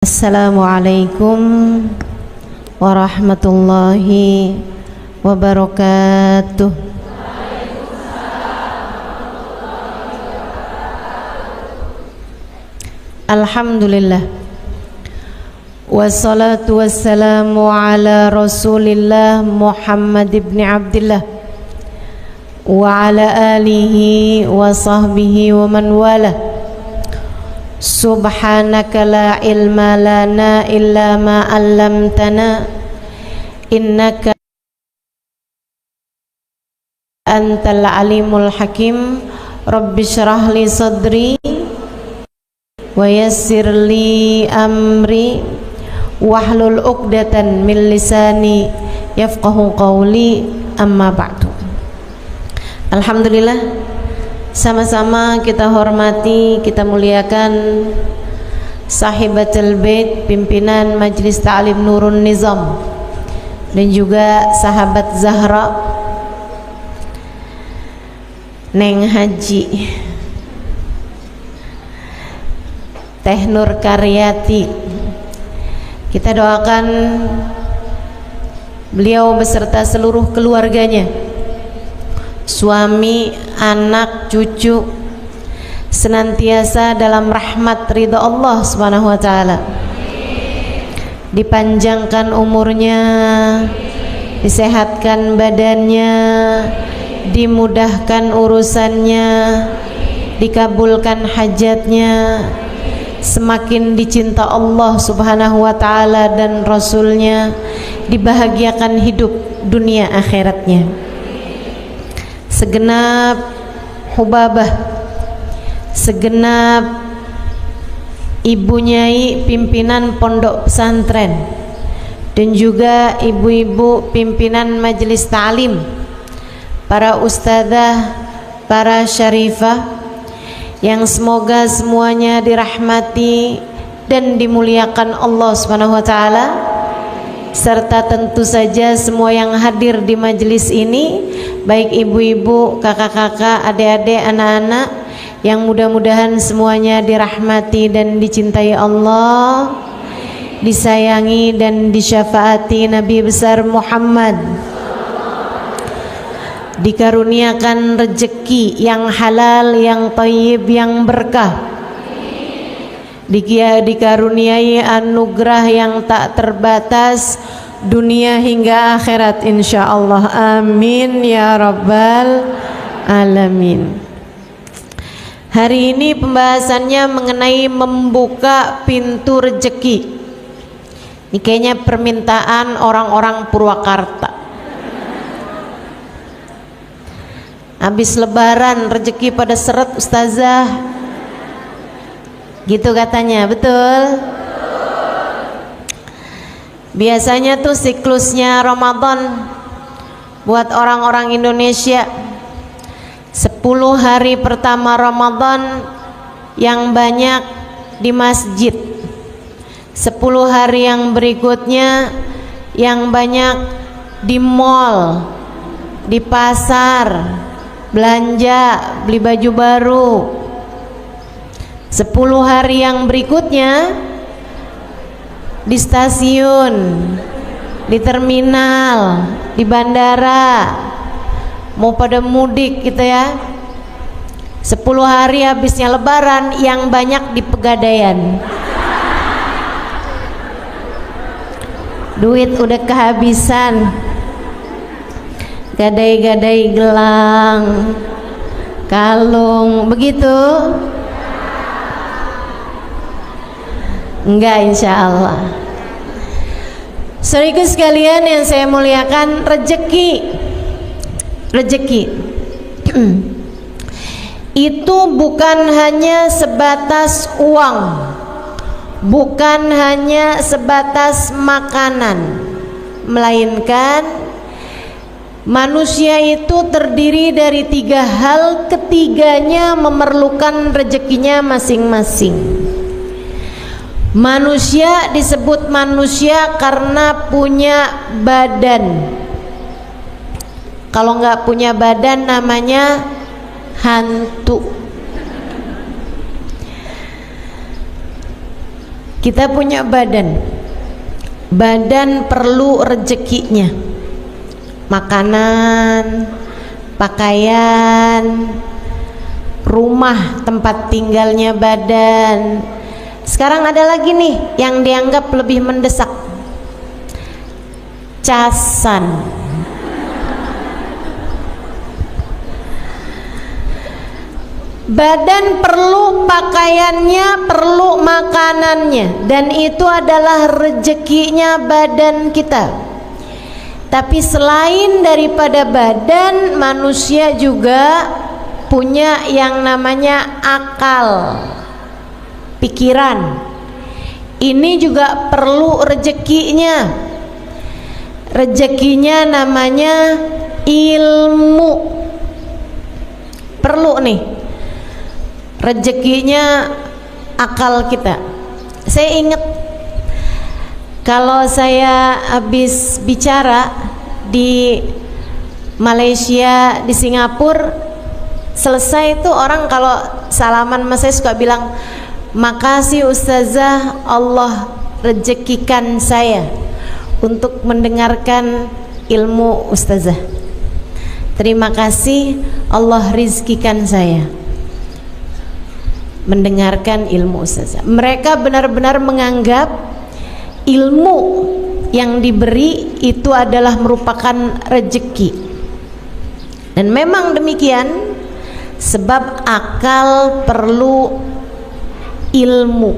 Assalamualaikum warahmatullahi wabarakatuh. Alhamdulillah, wassalatu wassalamu ala Rasulillah Muhammad ibn Abdillah wa ala alihi wa sahbihi wa man walah. Subhanaka la ilma lana illa ma 'allamtana innaka antal alimul hakim. Rabbi shrah li sadri wa yassir li amri wahlul 'uqdatan min lisani yafqahu qawli, amma ba'du. Alhamdulillah, sama-sama kita hormati, kita muliakan sahibatul bait, pimpinan Majelis Ta'lim Nurun Nizam, dan juga sahabat Zahra Neng Haji Teh Nur Karyati. Kita doakan beliau beserta seluruh keluarganya, suami, anak, cucu, senantiasa dalam rahmat ridha Allah Subhanahu wa taala. Dipanjangkan umurnya, disehatkan badannya, dimudahkan urusannya, dikabulkan hajatnya, semakin dicinta Allah Subhanahu wa taala dan Rasulnya, dibahagiakan hidup dunia akhiratnya. Segenap hubabah, segenap ibu nyai pimpinan pondok pesantren, dan juga ibu-ibu pimpinan majelis ta'lim, para ustadzah, para syarifah, yang semoga semuanya dirahmati dan dimuliakan Allah Subhanahu wa taala, serta tentu saja semua yang hadir di majelis ini, baik ibu-ibu, kakak-kakak, adik-adik, anak-anak, yang mudah-mudahan semuanya dirahmati dan dicintai Allah, disayangi dan disyafaati Nabi besar Muhammad, dikaruniakan rezeki yang halal, yang thayyib, yang berkah, dikaruniai anugerah yang tak terbatas dunia hingga akhirat insyaallah. Amin ya rabbal alamin. Hari ini pembahasannya mengenai membuka pintu rezeki. Ini kayaknya permintaan orang-orang Purwakarta. Habis lebaran rezeki pada seret ustazah, gitu katanya, betul? Biasanya tuh siklusnya Ramadan buat orang-orang Indonesia, 10 hari pertama Ramadan yang banyak di masjid, 10 hari yang berikutnya yang banyak di mall, di pasar, belanja, beli baju baru. 10 hari yang berikutnya di stasiun, di terminal, di bandara, mau pada mudik gitu ya. 10 hari habisnya lebaran yang banyak di Pegadaian. Duit udah kehabisan, gadai-gadai gelang, kalung, begitu? Enggak, insya Allah. Saudaraku sekalian yang saya muliakan, rezeki itu bukan hanya sebatas uang, bukan hanya sebatas makanan, melainkan manusia itu terdiri dari 3 hal, ketiganya memerlukan rezekinya masing-masing. Manusia disebut manusia karena punya badan. Kalau nggak punya badan namanya hantu. Kita punya badan. Badan perlu rezekinya. Makanan, pakaian, rumah tempat tinggalnya badan. Sekarang ada lagi nih yang dianggap lebih mendesak. Casan. Badan perlu pakaiannya, perlu makanannya, dan itu adalah rezekinya badan kita. Tapi selain daripada badan, manusia juga punya yang namanya akal, pikiran. Ini juga perlu rezekinya. Rezekinya namanya ilmu. Perlu nih rezekinya akal kita. Saya ingat kalau saya habis bicara di Malaysia, di Singapura, selesai itu orang kalau salaman sama saya suka bilang, makasih Ustazah, Allah rezekikan saya untuk mendengarkan ilmu Ustazah. Terima kasih Allah rizkikan saya mendengarkan ilmu Ustazah. Mereka benar-benar menganggap ilmu yang diberi itu adalah merupakan rezeki. Dan memang demikian, sebab akal perlu ilmu.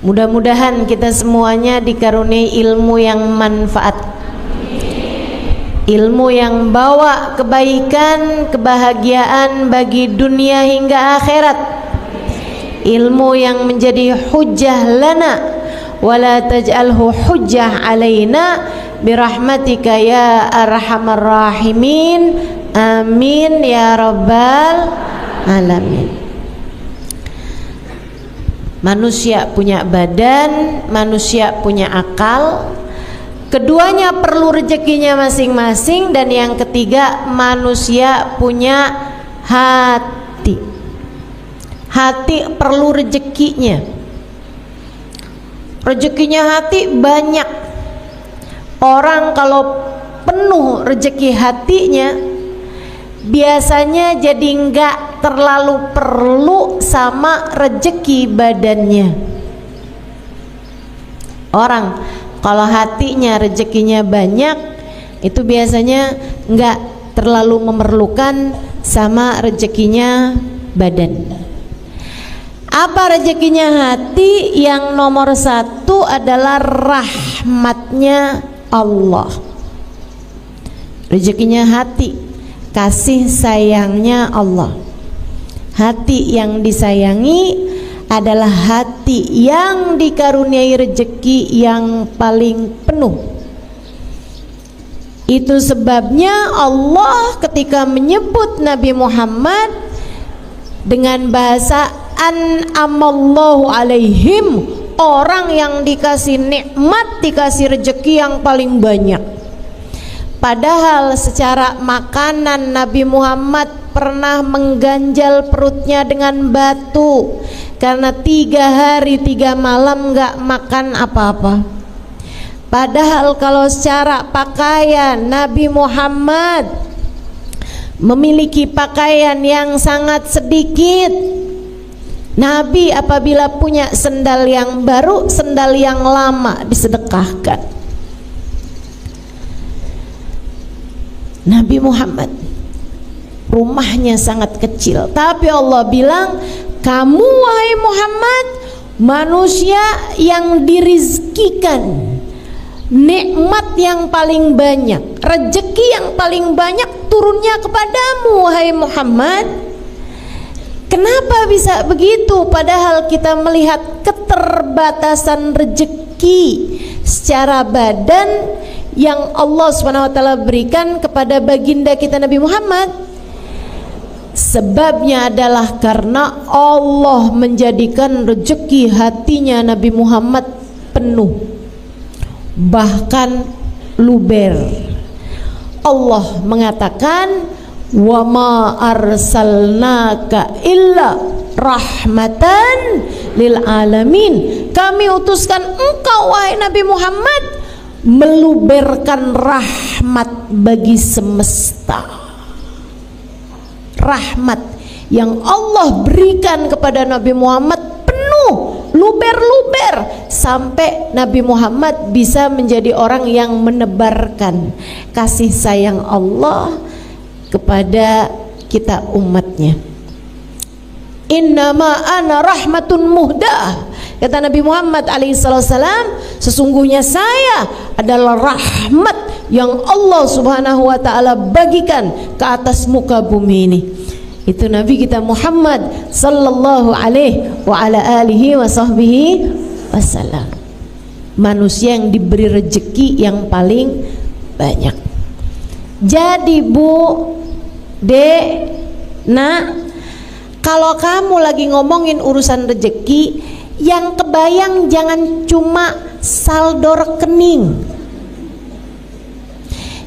Mudah-mudahan kita semuanya dikaruniai ilmu yang manfaat, ilmu yang bawa kebaikan, kebahagiaan bagi dunia hingga akhirat, ilmu yang menjadi hujjah lana wala taj'alhu hujjah alaina birahmatika ya arhamar rahimin, amin ya rabbal alamin. Manusia punya badan, manusia punya akal. Keduanya perlu rezekinya masing-masing. Dan yang ketiga, manusia punya hati. Hati perlu rezekinya. Rezekinya hati banyak. Orang kalau penuh rezeki hatinya, biasanya jadi enggak terlalu perlu sama rezeki badannya. Orang kalau hatinya rezekinya banyak, itu biasanya enggak terlalu memerlukan sama rezekinya badan. Apa rezekinya hati? Yang nomor satu adalah rahmatnya Allah. Rezekinya hati, kasih sayangnya Allah. Hati yang disayangi adalah hati yang dikaruniai rezeki yang paling penuh. Itu sebabnya Allah ketika menyebut Nabi Muhammad dengan bahasa an'amallahu alaihim, orang yang dikasih nikmat, dikasih rezeki yang paling banyak. Padahal secara makanan Nabi Muhammad pernah mengganjal perutnya dengan batu karena 3 hari 3 malam gak makan apa-apa. Padahal kalau secara pakaian Nabi Muhammad memiliki pakaian yang sangat sedikit. Nabi apabila punya sendal yang baru, sendal yang lama disedekahkan. Nabi Muhammad rumahnya sangat kecil, tapi Allah bilang, kamu wahai Muhammad manusia yang dirizkikan nikmat yang paling banyak, rezeki yang paling banyak turunnya kepadamu wahai Muhammad. Kenapa bisa begitu? Padahal kita melihat keterbatasan rezeki secara badan yang Allah SWT berikan kepada baginda kita Nabi Muhammad. Sebabnya adalah karena Allah menjadikan rezeki hatinya Nabi Muhammad penuh, bahkan luber. Allah mengatakan, wa ma arsalnaka illa rahmatan lil alamin. Kami utuskan engkau wahai Nabi Muhammad meluberkan rahmat bagi semesta. Rahmat yang Allah berikan kepada Nabi Muhammad penuh, luber-luber, sampai Nabi Muhammad bisa menjadi orang yang menebarkan kasih sayang Allah kepada kita umatnya. Innama ana rahmatun muhdah, kata Nabi Muhammad alaihissalam, sesungguhnya saya adalah rahmat yang Allah subhanahu wa ta'ala bagikan ke atas muka bumi ini. Itu Nabi kita Muhammad sallallahu alaihi wa ala alihi wa sahbihi wasallam, manusia yang diberi rezeki yang paling banyak. Jadi Bu, Dek, Nak, kalau kamu lagi ngomongin urusan rezeki, yang kebayang jangan cuma saldo rekening,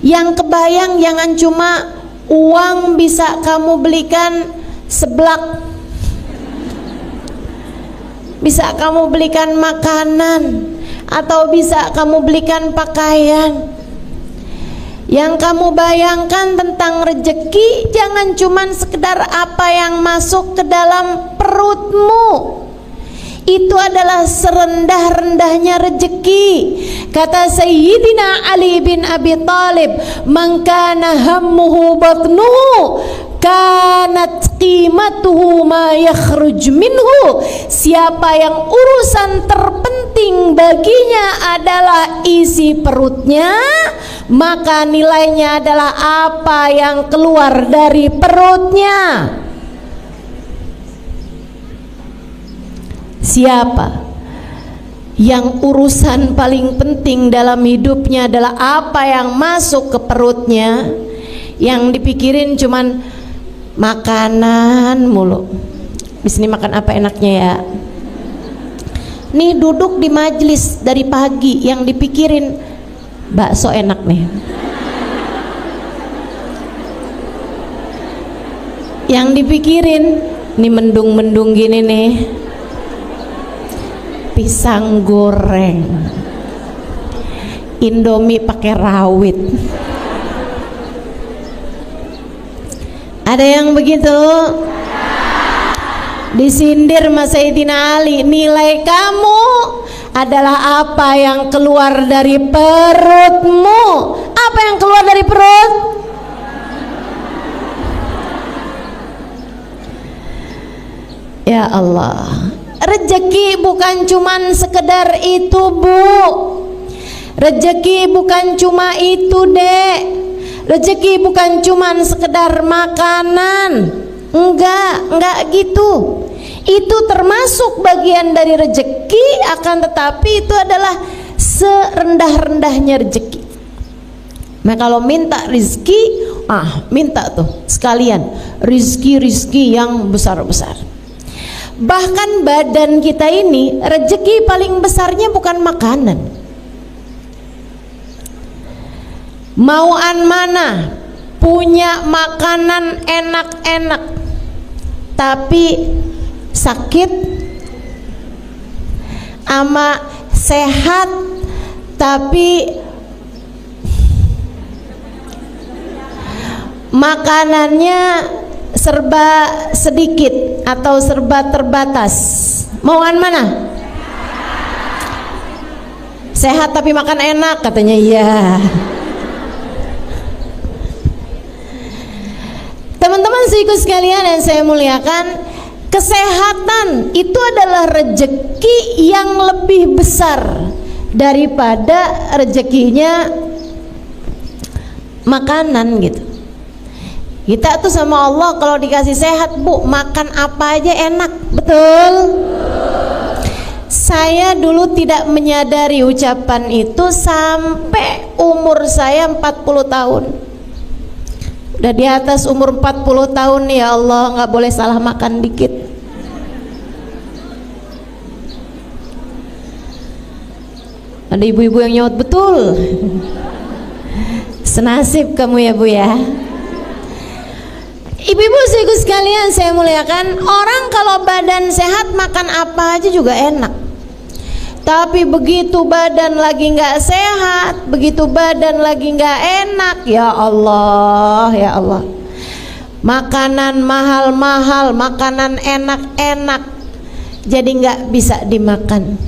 yang kebayang jangan cuma uang bisa kamu belikan seblak, bisa kamu belikan makanan, atau bisa kamu belikan pakaian. Yang kamu bayangkan tentang rezeki jangan cuman sekedar apa yang masuk ke dalam perutmu. Itu adalah serendah-rendahnya rezeki. Kata Sayyidina Ali bin Abi Thalib, "Man kana hammuhu batnuhu kanat qimatuhu ma yakhruj minhu." Siapa yang urusan terpenting baginya adalah isi perutnya, maka nilainya adalah apa yang keluar dari perutnya. Siapa yang urusan paling penting dalam hidupnya adalah apa yang masuk ke perutnya, yang dipikirin cuman makanan mulu. Di sini makan apa enaknya ya? Nih duduk di majelis dari pagi, yang dipikirin bakso enak nih. Yang dipikirin nih mendung-mendung gini nih, pisang goreng, Indomie pakai rawit. Ada yang begitu? Disindir Mas Sayyidina Ali, nilai kamu adalah apa yang keluar dari perutmu. Apa yang keluar dari perut? Ya Allah, rezeki bukan cuman sekedar itu Bu. Rezeki bukan cuma itu Dek. Rezeki bukan cuman sekedar makanan. Enggak gitu. Itu termasuk bagian dari rezeki, akan tetapi itu adalah serendah-rendahnya rezeki. Nah kalau minta rizki, minta tuh sekalian rizki yang besar-besar. Bahkan badan kita ini rezeki paling besarnya bukan makanan. Mauan mana punya makanan enak-enak tapi sakit, ama sehat tapi makanannya serba sedikit atau serba terbatas. Mauan mana? Sehat tapi makan enak, katanya iya. Teman-teman seiku sekalian yang saya muliakan, kesehatan itu adalah rezeki yang lebih besar daripada rezekinya makanan gitu. Kita tuh sama Allah kalau dikasih sehat Bu, makan apa aja enak, betul? Saya dulu tidak menyadari ucapan itu sampai umur saya 40 tahun. Udah di atas umur 40 tahun, ya Allah, nggak boleh salah makan dikit. Ada ibu-ibu yang nyaut betul. Senasib kamu ya Bu ya. Ibu-ibu sekalian saya muliakan, orang kalau badan sehat makan apa aja juga enak. Tapi begitu badan lagi nggak sehat, begitu badan lagi nggak enak, ya Allah, ya Allah. Makanan mahal-mahal, makanan enak-enak, jadi nggak bisa dimakan.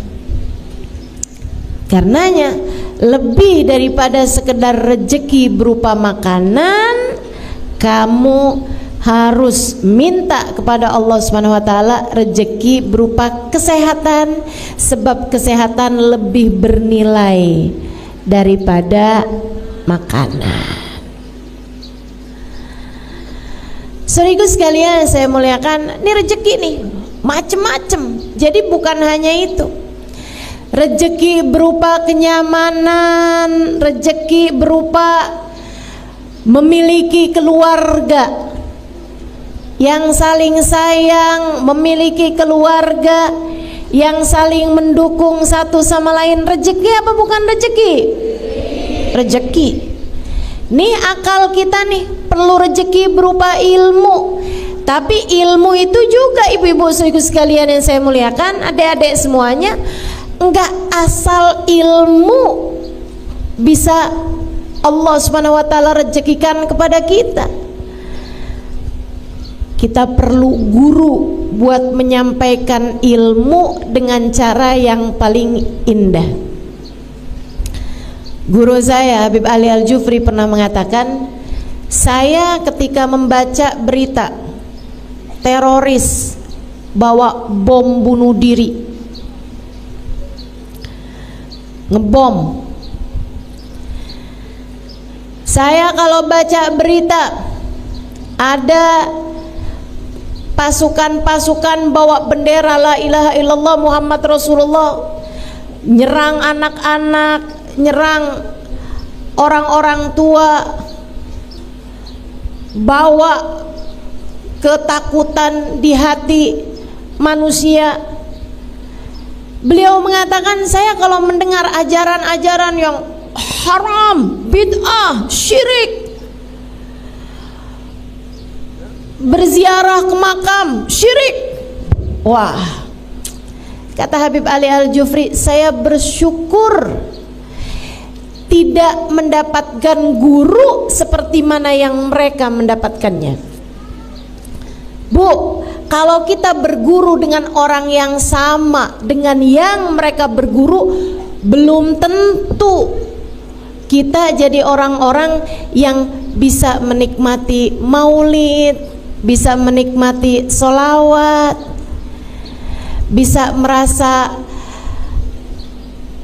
Karenanya lebih daripada sekedar rezeki berupa makanan, kamu harus minta kepada Allah Subhanahu wa taala rezeki berupa kesehatan, sebab kesehatan lebih bernilai daripada makanan. Saudaraku sekalian saya muliakan, ini rezeki nih macem-macem. Jadi bukan hanya itu. Rezeki berupa kenyamanan, rezeki berupa memiliki keluarga yang saling sayang, memiliki keluarga yang saling mendukung satu sama lain. Rezeki apa bukan rezeki? Rezeki. Nih akal kita nih perlu rezeki berupa ilmu. Tapi ilmu itu juga ibu-ibu sekalian yang saya muliakan, adik-adik semuanya, enggak asal ilmu bisa Allah Subhanahu wa taala rezekikan kepada kita. Kita perlu guru buat menyampaikan ilmu dengan cara yang paling indah. Guru saya Habib Ali Al-Jufri pernah mengatakan, saya ketika membaca berita teroris bawa bom bunuh diri, ngebom, saya kalau baca berita ada pasukan-pasukan bawa bendera la ilaha illallah Muhammad Rasulullah, nyerang anak-anak, nyerang orang-orang tua, bawa ketakutan di hati manusia. Beliau mengatakan, saya kalau mendengar ajaran-ajaran yang haram, bid'ah, syirik, berziarah ke makam, syirik, wah, kata Habib Ali Al-Jufri, saya bersyukur tidak mendapatkan guru seperti mana yang mereka mendapatkannya. Bu, kalau kita berguru dengan orang yang sama dengan yang mereka berguru, belum tentu kita jadi orang-orang yang bisa menikmati maulid, bisa menikmati sholawat, bisa merasa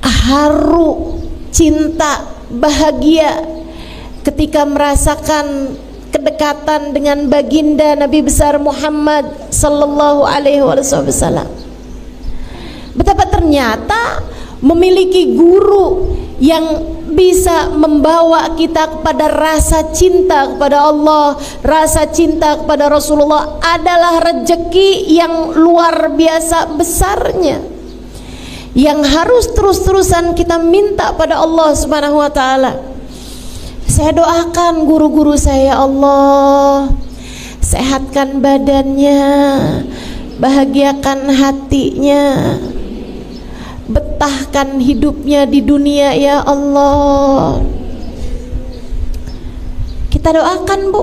haru, cinta, bahagia ketika merasakan kedekatan dengan baginda Nabi besar Muhammad sallallahu alaihi wasallam. Betapa ternyata memiliki guru yang bisa membawa kita kepada rasa cinta kepada Allah, rasa cinta kepada Rasulullah adalah rezeki yang luar biasa besarnya, yang harus terus-terusan kita minta pada Allah Subhanahu wa taala. Saya doakan guru-guru saya, Allah sehatkan badannya, bahagiakan hatinya, betahkan hidupnya di dunia ya Allah. Kita doakan Bu,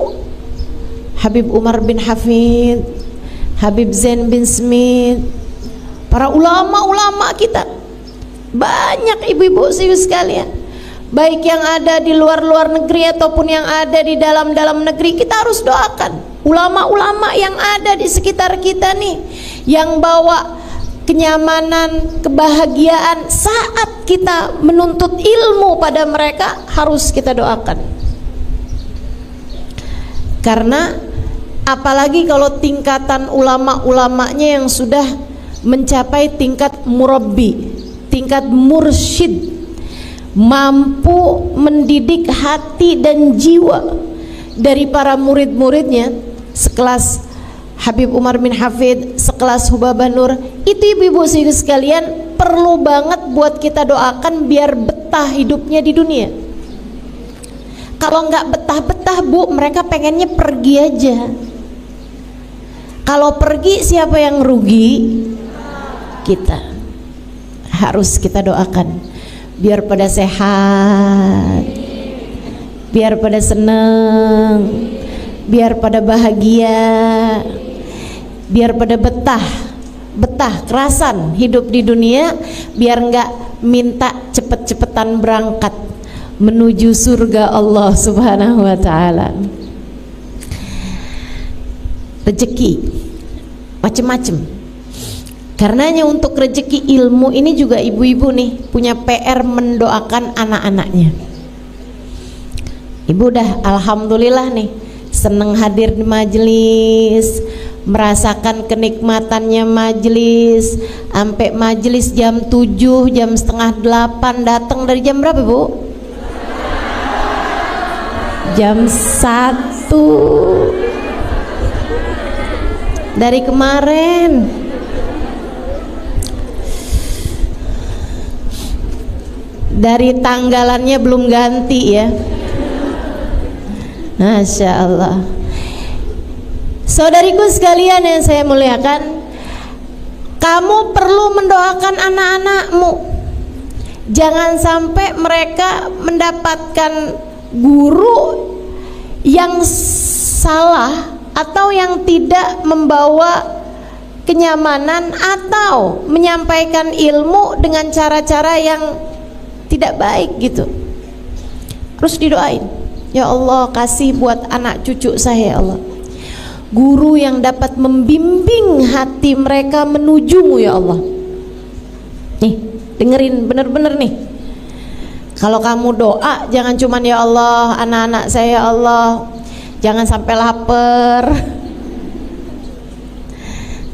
Habib Umar bin Hafid, Habib Zain bin Smith, para ulama-ulama kita, banyak ibu-ibu sekalian, baik yang ada di luar negeri ataupun yang ada di dalam negeri. Kita harus doakan ulama-ulama yang ada di sekitar kita nih, yang bawa kenyamanan, kebahagiaan saat kita menuntut ilmu pada mereka, harus kita doakan. Karena apalagi kalau tingkatan ulama-ulamanya yang sudah mencapai tingkat murabbi, tingkat mursyid, mampu mendidik hati dan jiwa dari para murid-muridnya, sekelas Habib Umar bin Hafid, sekelas Hubabah Nur. Itu ibu-ibu sekalian perlu banget buat kita doakan biar betah hidupnya di dunia. Kalau nggak betah-betah Bu, mereka pengennya pergi aja. Kalau pergi siapa yang rugi? Kita. Harus kita doakan biar pada sehat, biar pada senang, biar pada bahagia, biar pada betah kerasan hidup di dunia, biar enggak minta cepet-cepetan berangkat menuju surga Allah Subhanahu wa ta'ala. Rezeki macem-macem. Karenanya untuk rezeki ilmu ini juga ibu-ibu nih punya PR mendoakan anak-anaknya. Ibu dah alhamdulillah nih seneng hadir di majelis, merasakan kenikmatannya majelis, sampai majelis jam 7, jam setengah 8, datang dari jam berapa Bu? Jam 1 dari kemarin. Dari tanggalannya belum ganti ya. Masya Allah. Saudariku sekalian yang saya muliakan, kamu perlu mendoakan anak-anakmu. Jangan sampai mereka mendapatkan guru yang salah atau yang tidak membawa kenyamanan atau menyampaikan ilmu dengan cara-cara yang tidak baik gitu. Terus didoain, ya Allah kasih buat anak cucu saya ya Allah guru yang dapat membimbing hati mereka menujumu ya Allah. Nih dengerin bener-bener nih, kalau kamu doa jangan cuman ya Allah anak-anak saya ya Allah jangan sampai lapar,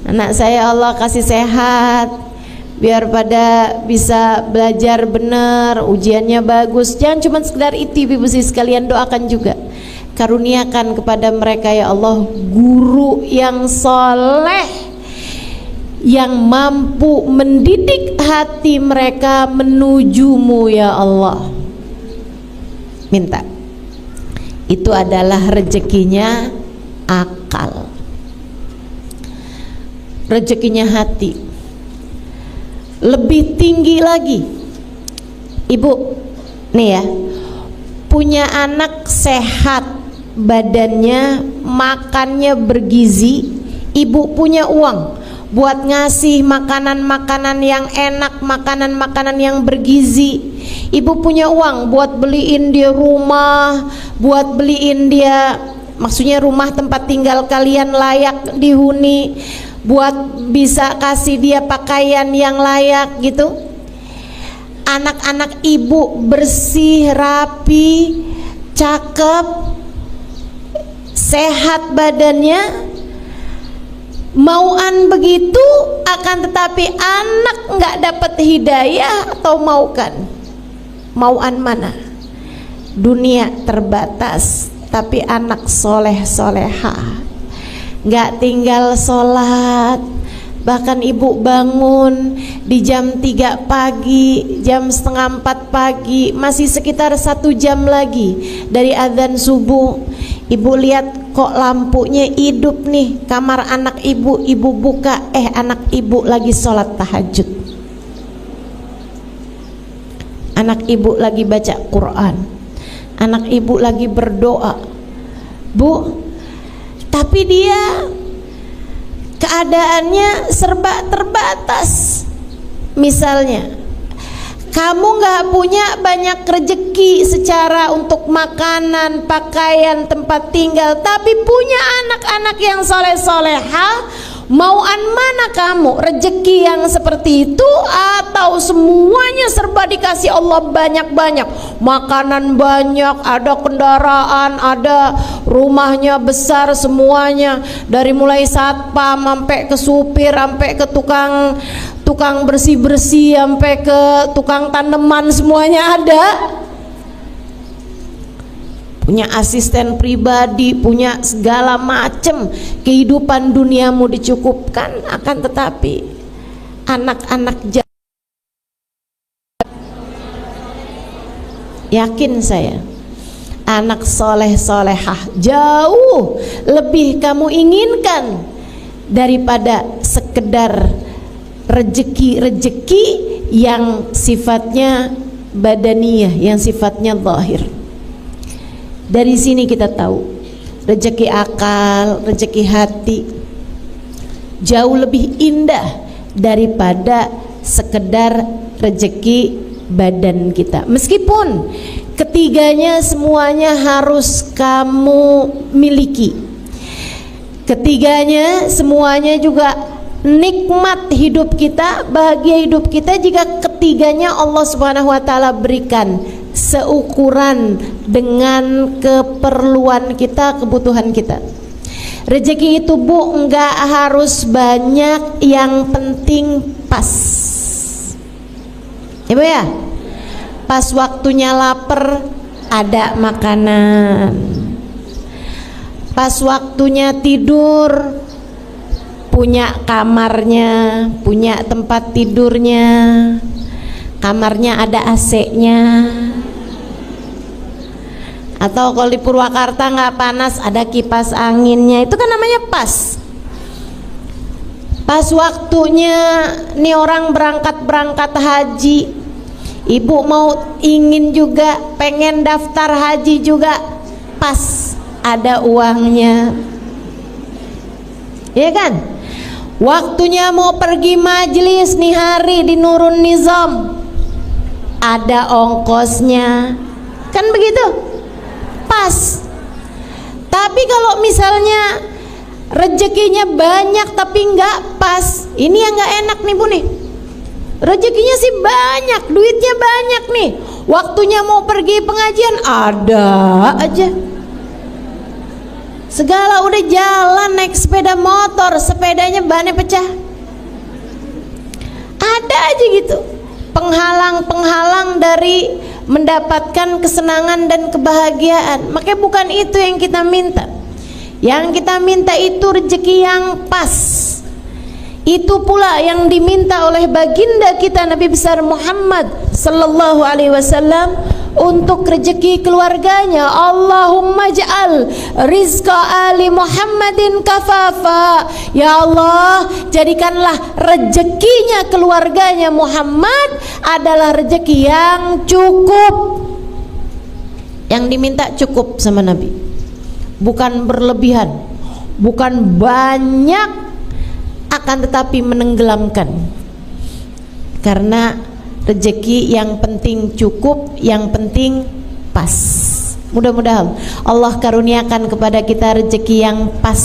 anak saya Allah kasih sehat biar pada bisa belajar benar, ujiannya bagus. Jangan cuma sekedar itu ibu-ibu sekalian, doakan juga karuniakan kepada mereka ya Allah guru yang soleh yang mampu mendidik hati mereka menujumu ya Allah. Minta itu adalah rezekinya akal, rezekinya hati. Lebih tinggi lagi ibu nih ya, punya anak sehat badannya, makannya bergizi, ibu punya uang buat ngasih makanan-makanan yang enak, makanan-makanan yang bergizi. Ibu punya uang buat beliin dia rumah, buat beliin dia, maksudnya rumah tempat tinggal kalian layak dihuni, buat bisa kasih dia pakaian yang layak gitu. Anak-anak ibu bersih, rapi, cakep, sehat badannya, mauan begitu, akan tetapi anak nggak dapat hidayah atau maukan. Mauan mana? Dunia terbatas, tapi anak soleh soleha nggak tinggal sholat. Bahkan ibu bangun di jam 3 pagi, jam setengah 4 pagi, masih sekitar 1 jam lagi dari adzan subuh. Ibu lihat kok lampunya hidup nih kamar anak ibu, ibu buka, anak ibu lagi sholat tahajud, anak ibu lagi baca Quran, anak ibu lagi berdoa Bu. Tapi dia keadaannya serba terbatas. Misalnya kamu nggak punya banyak rezeki secara untuk makanan, pakaian, tempat tinggal, tapi punya anak-anak yang soleh-soleha, mauan mana kamu? Rezeki yang seperti itu atau semuanya serba dikasih Allah banyak-banyak, makanan banyak, ada kendaraan, ada rumahnya besar semuanya, dari mulai satpam sampai ke supir, sampai ke tukang bersih-bersih, sampai ke tukang tanaman, semuanya ada. Punya asisten pribadi, punya segala macam, kehidupan duniamu dicukupkan. Akan tetapi anak-anak yakin saya, anak soleh solehah jauh lebih kamu inginkan daripada sekedar rejeki yang sifatnya badaniyah, yang sifatnya zahir. Dari sini kita tahu rejeki akal, rejeki hati jauh lebih indah daripada sekedar rejeki badan kita. Meskipun ketiganya semuanya harus kamu miliki, ketiganya semuanya juga nikmat hidup kita, bahagia hidup kita jika ketiganya Allah Subhanahu wa taala berikan seukuran dengan keperluan kita, kebutuhan kita. Rezeki itu Bu enggak harus banyak, yang penting pas. Ya Bu ya? Pas waktunya lapar ada makanan. Pas waktunya tidur punya kamarnya, punya tempat tidurnya, kamarnya ada AC-nya. Atau kalau di Purwakarta nggak panas, ada kipas anginnya. Itu kan namanya pas. Pas waktunya nih orang berangkat haji, ibu mau ingin juga pengen daftar haji juga, pas ada uangnya, ya kan? Waktunya mau pergi majelis nih hari di Nurun Nizam, ada ongkosnya, kan begitu? Pas. Tapi kalau misalnya rezekinya banyak tapi nggak pas, ini yang nggak enak nih Bu nih. Rezekinya sih banyak, duitnya banyak nih, waktunya mau pergi pengajian ada aja. Segala udah jalan naik sepeda motor, sepedanya bannya pecah, ada aja gitu penghalang-penghalang dari mendapatkan kesenangan dan kebahagiaan. Makanya bukan itu yang kita minta. Yang kita minta itu rezeki yang pas. Itu pula yang diminta oleh baginda kita Nabi besar Muhammad sallallahu alaihi wasallam untuk rezeki keluarganya. Allahumma ja'al rizqa ali Muhammadin kafafa. Ya Allah, jadikanlah rezekinya keluarganya Muhammad adalah rezeki yang cukup. Yang diminta cukup sama Nabi, bukan berlebihan, bukan banyak, akan tetapi menenggelamkan. Karena rezeki yang penting cukup, yang penting pas. Mudah-mudahan Allah karuniakan kepada kita rezeki yang pas,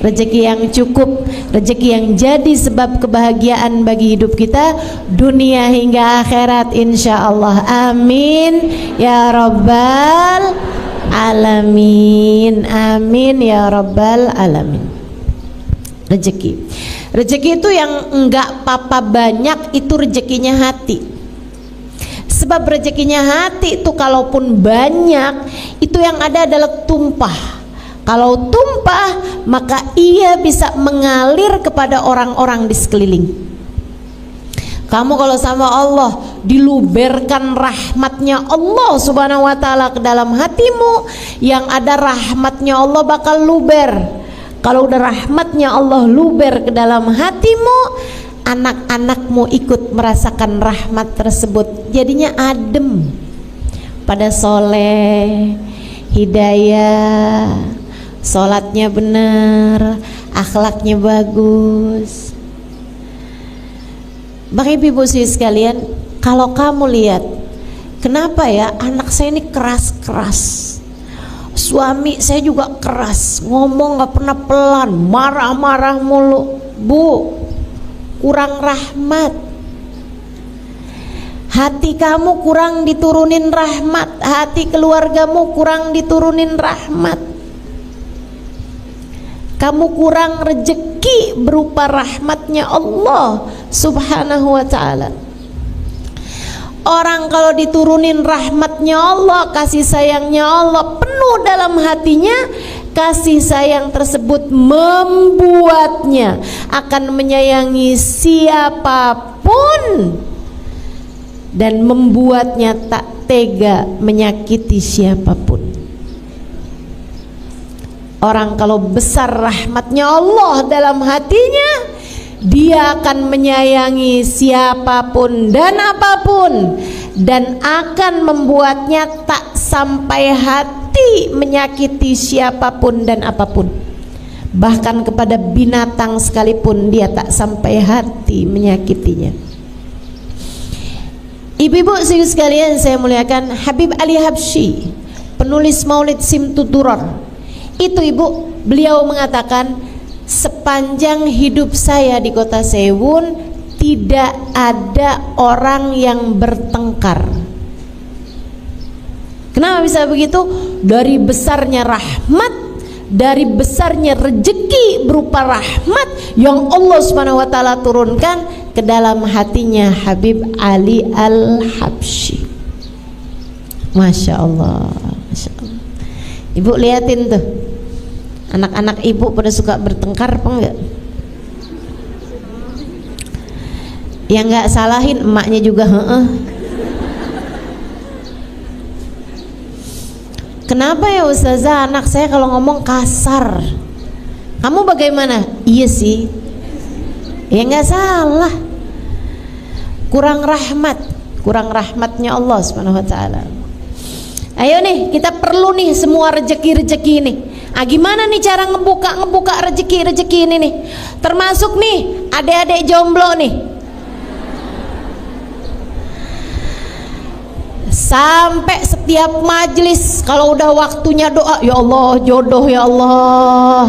rezeki yang cukup, rezeki yang jadi sebab kebahagiaan bagi hidup kita dunia hingga akhirat insyaallah. Amin ya rabbal alamin. Amin ya rabbal alamin. Rezeki itu yang enggak papa banyak, itu rezekinya hati. Sebab rezekinya hati itu kalaupun banyak, itu yang ada adalah tumpah. Kalau tumpah, maka ia bisa mengalir kepada orang-orang di sekeliling. Kamu kalau sama Allah diluberkan rahmatnya Allah subhanahu wa ta'ala ke dalam hatimu, yang ada rahmatnya Allah bakal luber. Kalau udah rahmatnya Allah luber ke dalam hatimu, anak-anakmu ikut merasakan rahmat tersebut, jadinya adem, pada soleh, hidayah, sholatnya benar, akhlaknya bagus. Bagi ibu sekalian, kalau kamu lihat, kenapa ya anak saya ini keras-keras, suami saya juga keras, ngomong gak pernah pelan, marah-marah mulu. Bu, kurang rahmat. Hati kamu kurang diturunin rahmat, hati keluargamu kurang diturunin rahmat. Kamu kurang rezeki berupa rahmatnya Allah subhanahu wa ta'ala. Orang kalau diturunin rahmatnya Allah, kasih sayangnya Allah penuh dalam hatinya, kasih sayang tersebut membuatnya akan menyayangi siapapun dan membuatnya tak tega menyakiti siapapun. Orang kalau besar rahmatnya Allah dalam hatinya, dia akan menyayangi siapapun dan apapun, dan akan membuatnya tak sampai hati menyakiti siapapun dan apapun. Bahkan kepada binatang sekalipun dia tak sampai hati menyakitinya. Ibu-ibu sekalian saya muliakan, Habib Ali Habsyi, penulis Maulid Simtud Durar, itu ibu, beliau mengatakan, sepanjang hidup saya di kota Sewun tidak ada orang yang bertengkar. Kenapa bisa begitu? Dari besarnya rahmat, dari besarnya rezeki berupa rahmat yang Allah Subhanahu wa taala turunkan ke dalam hatinya Habib Ali Al-Habsyi. Masya Allah, Masya Allah. Ibu liatin tuh, anak-anak ibu pada suka bertengkar apa enggak? Yang enggak salahin emaknya juga heeh. Kenapa ya Ustazah, anak saya kalau ngomong kasar? Kamu bagaimana? Iya sih. Ya enggak salah. Kurang rahmat, kurang rahmatnya Allah Subhanahu wa taala. Ayo nih, kita perlu nih semua rezeki-rezeki ini. Gimana nih cara ngebuka rezeki-rezeki ini nih? Termasuk nih adik-adik jomblo nih. Sampai setiap majelis kalau udah waktunya doa, ya Allah jodoh ya Allah.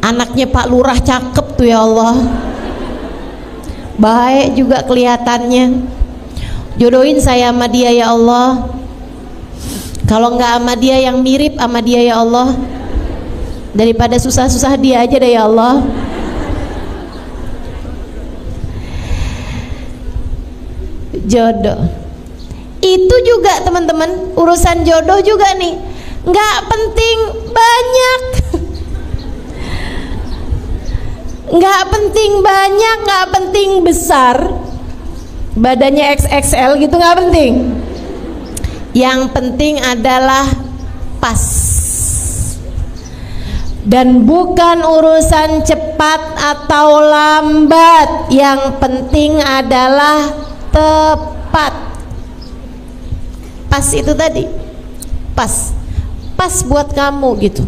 Anaknya Pak Lurah cakep tuh ya Allah. Baik juga kelihatannya. Jodohin saya sama dia ya Allah. Kalau enggak sama dia yang mirip sama dia ya Allah. Daripada susah-susah dia aja deh ya Allah. Jodoh itu juga teman-teman, urusan jodoh juga nih, nggak penting banyak. Nggak penting banyak, nggak penting besar, badannya XXL gitu nggak penting. Yang penting adalah pas. Dan bukan urusan cepat atau lambat, yang penting adalah tepat. Pas itu tadi, pas buat kamu gitu,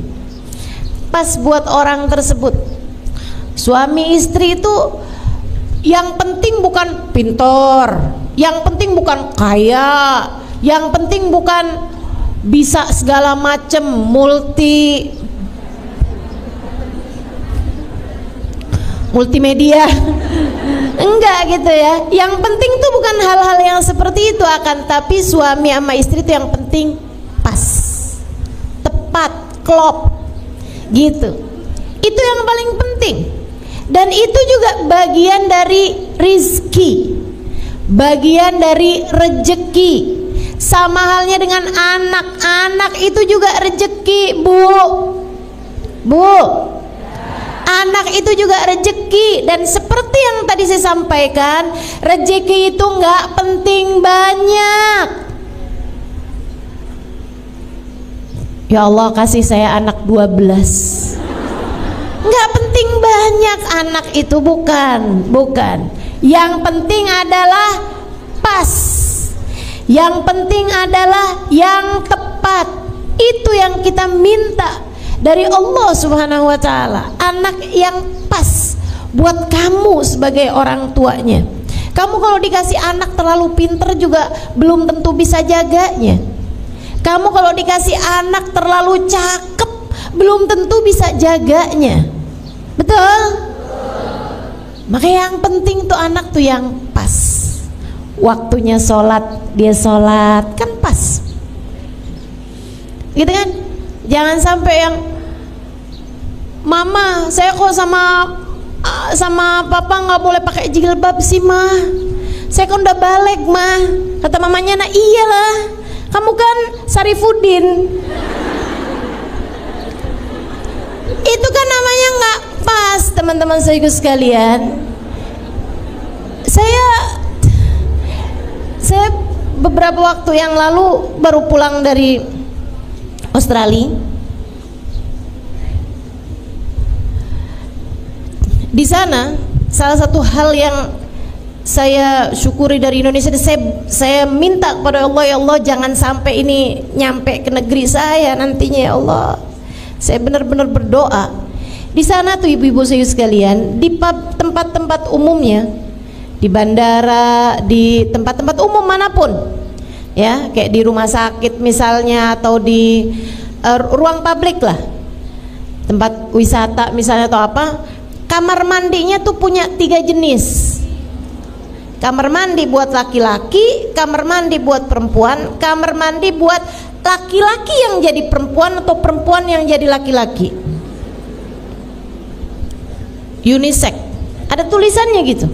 pas buat orang tersebut. Suami istri itu yang penting bukan pintar, yang penting bukan kaya, yang penting bukan bisa segala macem multimedia. Enggak gitu ya. Yang penting tuh bukan hal-hal yang seperti itu, akan tapi suami sama istri itu yang penting pas, tepat, klop gitu. Itu yang paling penting. Dan itu juga bagian dari rizki, bagian dari rejeki. Sama halnya dengan anak-anak itu juga rejeki, Bu. Anak itu juga rejeki. Dan seperti yang tadi saya sampaikan, rejeki itu nggak penting banyak. Ya Allah kasih saya anak 12. Nggak penting banyak anak itu, bukan. Yang penting adalah pas. Yang penting adalah yang tepat. Itu yang kita minta dari Allah Subhanahu wa taala. Anak yang pas buat kamu sebagai orang tuanya. Kamu kalau dikasih anak terlalu pinter juga belum tentu bisa jaganya. Kamu kalau dikasih anak terlalu cakep belum tentu bisa jaganya. Betul? Maka yang penting tuh anak tuh yang pas. Waktunya sholat, dia sholat kan pas. Gitu kan? Jangan sampai yang mama, saya kok sama papa nggak boleh pakai jilbab sih mah. Saya kan udah balik mah. Kata mamanya, nah iyalah, kamu kan Sarifuddin. Itu kan namanya nggak pas, teman-teman saudaraku sekalian. Saya beberapa waktu yang lalu baru pulang dari Australia. Di sana salah satu hal yang saya syukuri dari Indonesia, saya minta kepada Allah, ya Allah jangan sampai ini nyampe ke negeri saya nantinya ya Allah. Saya benar-benar berdoa. Di sana tuh ibu-ibu saya sekalian, di tempat-tempat umumnya, di bandara, di tempat-tempat umum manapun, ya kayak di rumah sakit misalnya, atau di ruang publik lah, tempat wisata misalnya atau apa, kamar mandinya tuh punya 3 jenis. Kamar mandi buat laki-laki, kamar mandi buat perempuan, kamar mandi buat laki-laki yang jadi perempuan atau perempuan yang jadi laki-laki. Unisex. Ada tulisannya gitu.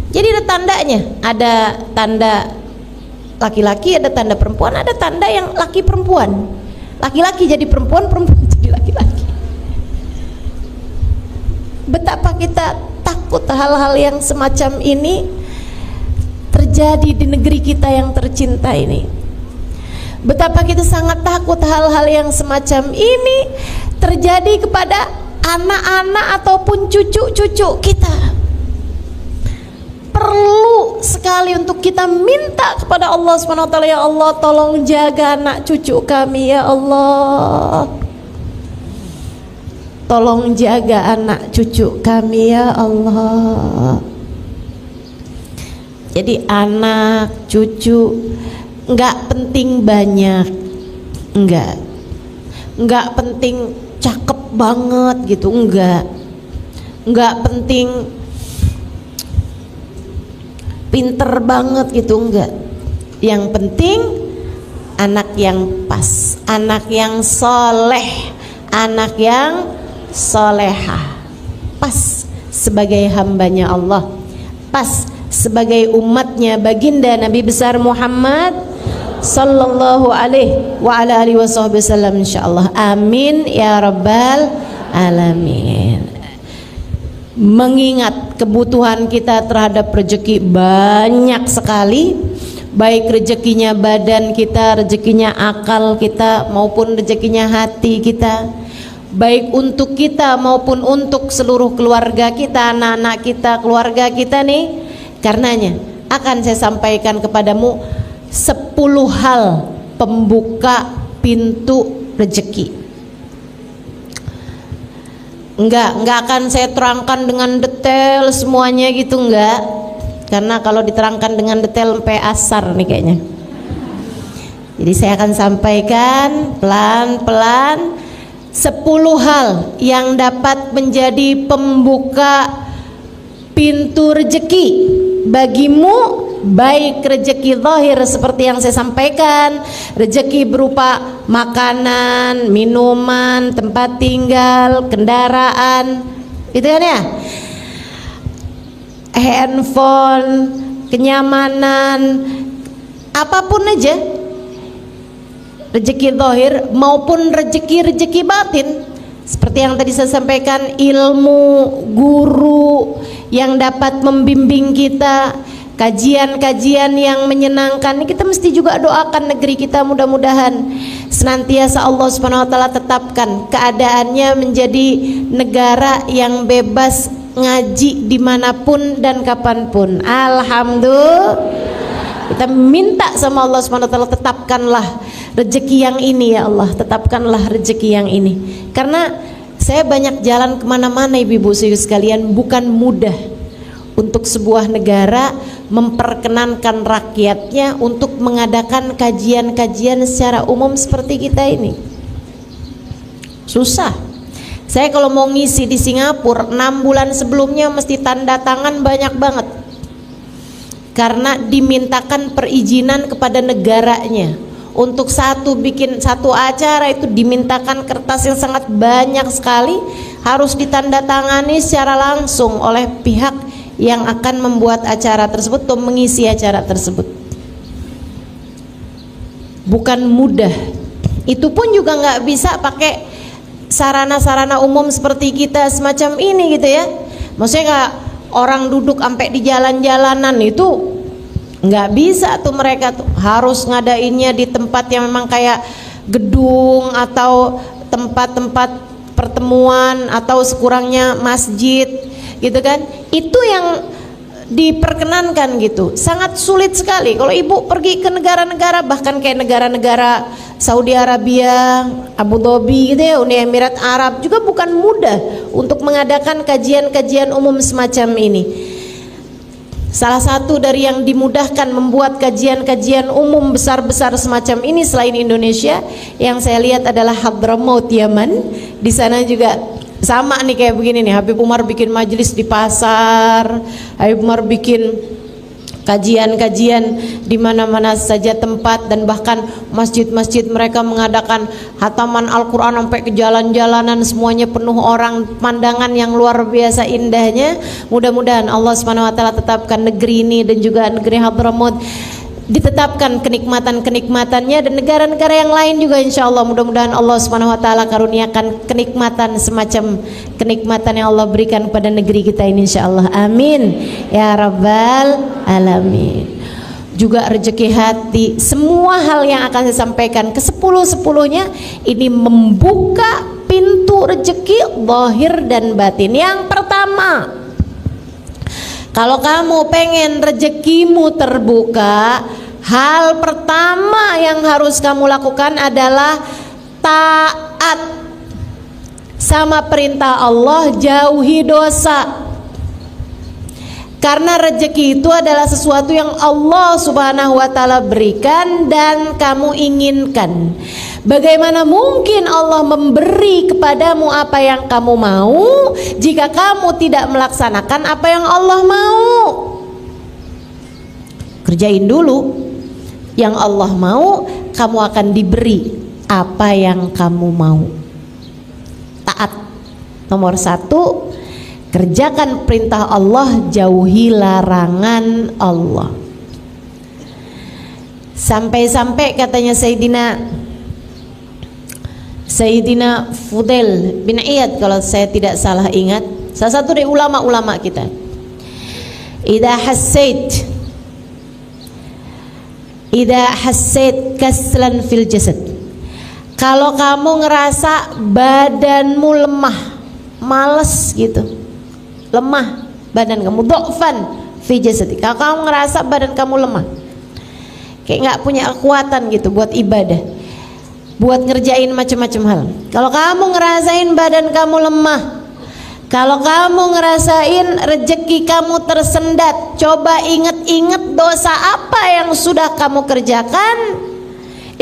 Jadi ada tandanya, ada tanda laki-laki, ada tanda perempuan, ada tanda yang laki perempuan. Laki-laki jadi perempuan, perempuan jadi laki-laki. Betapa kita takut hal-hal yang semacam ini terjadi di negeri kita yang tercinta ini. Betapa kita sangat takut hal-hal yang semacam ini terjadi kepada anak-anak ataupun cucu-cucu kita. Perlu sekali untuk kita minta kepada Allah SWT, ya Allah tolong jaga anak cucu kami ya Allah. Tolong jaga anak cucu kami ya Allah. Jadi anak, cucu nggak penting banyak, nggak penting cakep banget gitu, nggak penting pinter banget gitu, enggak. Yang penting anak yang pas, anak yang soleh, anak yang solehah, pas sebagai hambanya Allah, pas sebagai umatnya baginda Nabi besar Muhammad sallallahu alaihi wa ala alihi wasallam, insyaallah. Amin ya rabbal alamin. Mengingat kebutuhan kita terhadap rezeki banyak sekali, baik rezekinya badan kita, rezekinya akal kita, maupun rezekinya hati kita, baik untuk kita maupun untuk seluruh keluarga kita, anak-anak kita, keluarga kita nih. Karenanya akan saya sampaikan kepadamu 10 hal pembuka pintu rezeki. Enggak akan saya terangkan dengan detail semuanya gitu, enggak. Karena kalau diterangkan dengan detail sampai asar nih kayaknya. Jadi saya akan sampaikan pelan-pelan 10 hal yang dapat menjadi pembuka pintu rezeki bagimu, baik rezeki zahir seperti yang saya sampaikan, rezeki berupa makanan, minuman, tempat tinggal, kendaraan, gitu kan ya, handphone, kenyamanan, apapun aja, rezeki zahir maupun rezeki batin. Seperti yang tadi saya sampaikan, ilmu, guru yang dapat membimbing kita, kajian-kajian yang menyenangkan. Kita mesti juga doakan negeri kita, mudah-mudahan senantiasa Allah SWT tetapkan keadaannya menjadi negara yang bebas ngaji dimanapun dan kapanpun. Alhamdulillah. Kita minta sama Allah SWT, tetapkanlah rezeki yang ini ya Allah, tetapkanlah rezeki yang ini. Karena saya banyak jalan kemana-mana ibu-ibu sekalian, bukan mudah untuk sebuah negara memperkenankan rakyatnya untuk mengadakan kajian-kajian secara umum seperti kita ini. Susah. Saya kalau mau ngisi di Singapura 6 bulan sebelumnya mesti tanda tangan banyak banget, karena dimintakan perizinan kepada negaranya. Untuk bikin satu acara itu dimintakan kertas yang sangat banyak sekali, harus ditandatangani secara langsung oleh pihak yang akan membuat acara tersebut atau mengisi acara tersebut. Bukan mudah. Itu pun juga nggak bisa pakai sarana-sarana umum seperti kita semacam ini gitu ya. Maksudnya nggak orang duduk sampai di jalan-jalanan itu Nggak bisa tuh mereka tuh, harus ngadainnya di tempat yang memang kayak gedung atau tempat-tempat pertemuan atau sekurangnya masjid gitu kan. Itu yang diperkenankan gitu. Sangat sulit sekali kalau ibu pergi ke negara-negara, bahkan kayak negara-negara Saudi Arabia, Abu Dhabi gitu ya, Uni Emirat Arab, juga bukan mudah untuk mengadakan kajian-kajian umum semacam ini. Salah satu dari yang dimudahkan membuat kajian-kajian umum besar-besar semacam ini selain Indonesia yang saya lihat adalah Hadramaut, Yaman. Di sana juga sama nih kayak begini nih, Habib Umar bikin majelis di pasar, Habib Umar bikin kajian-kajian di mana-mana saja tempat, dan bahkan masjid-masjid mereka mengadakan hataman Al-Quran sampai ke jalan-jalanan, semuanya penuh orang, pemandangan yang luar biasa indahnya. Mudah-mudahan Allah SWT tetapkan negeri ini dan juga negeri Hadramaut ditetapkan kenikmatan-kenikmatannya, dan negara-negara yang lain juga insya Allah mudah-mudahan Allah SWT karuniakan kenikmatan semacam kenikmatan yang Allah berikan pada negeri kita ini insya Allah, amin ya rabbal alamin. Juga rezeki hati, semua hal yang akan saya sampaikan ke 10-10-nya ini membuka pintu rezeki zahir dan batin. Yang pertama, kalau kamu pengen rezekimu terbuka, hal pertama yang harus kamu lakukan adalah taat sama perintah Allah, jauhi dosa. Karena rezeki itu adalah sesuatu yang Allah Subhanahu wa taala berikan dan kamu inginkan. Bagaimana mungkin Allah memberi kepadamu apa yang kamu mau jika kamu tidak melaksanakan apa yang Allah mau? Kerjain dulu yang Allah mau, kamu akan diberi apa yang kamu mau. Taat. Nomor 1, kerjakan perintah Allah, jauhi larangan Allah. Sampai-sampai katanya Sayyidina Fudail bin Iyad kalau saya tidak salah ingat, salah satu dari ulama-ulama kita, idza hassait kaslan fil jasad, kalau kamu ngerasa badanmu lemah, males gitu, lemah badan kamu, dhafan fi jasadi, kalau kamu ngerasa badan kamu lemah, kayak nggak punya kekuatan gitu buat ibadah, buat ngerjain macam-macam hal. Kalau kamu ngerasain badan kamu lemah, kalau kamu ngerasain rezeki kamu tersendat, coba ingat-ingat dosa apa yang sudah kamu kerjakan.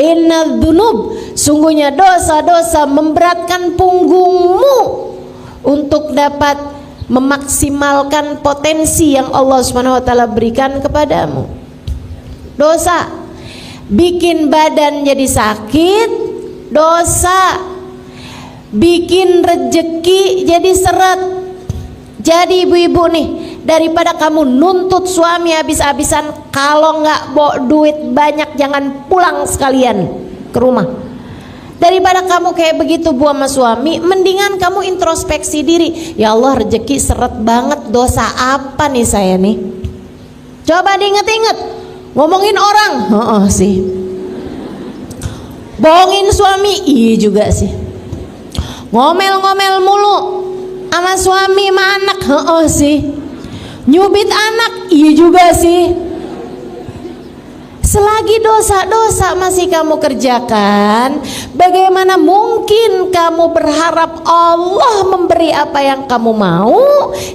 Innal dzunub, sungguhnya dosa-dosa memberatkan punggungmu untuk dapat memaksimalkan potensi yang Allah Subhanahu wa taala berikan kepadamu. Dosa bikin badan jadi sakit, dosa bikin rezeki jadi seret. Jadi ibu-ibu nih, daripada kamu nuntut suami habis-habisan, kalau nggak bawa duit banyak jangan pulang sekalian ke rumah. Daripada kamu kayak begitu bu sama suami, mendingan kamu introspeksi diri. Ya Allah, rezeki seret banget, dosa apa nih saya nih? Coba diinget-inget. Ngomongin orang, sih. Bohongin suami, iya juga sih. Ngomel-ngomel mulu sama suami sama anak, sih. Nyubit anak, iya juga sih. Selagi dosa-dosa masih kamu kerjakan, bagaimana mungkin kamu berharap Allah memberi apa yang kamu mau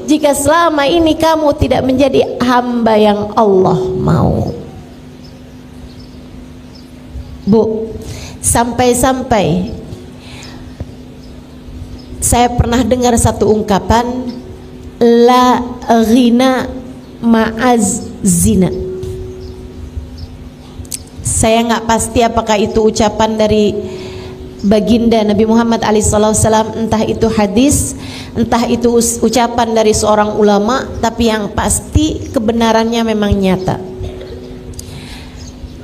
jika selama ini kamu tidak menjadi hamba yang Allah mau? Bu, sampai-sampai saya pernah dengar satu ungkapan, la ghina ma'az zina. Saya nggak pasti apakah itu ucapan dari baginda Nabi Muhammad SAW, entah itu hadis, entah itu ucapan dari seorang ulama, tapi yang pasti kebenarannya memang nyata.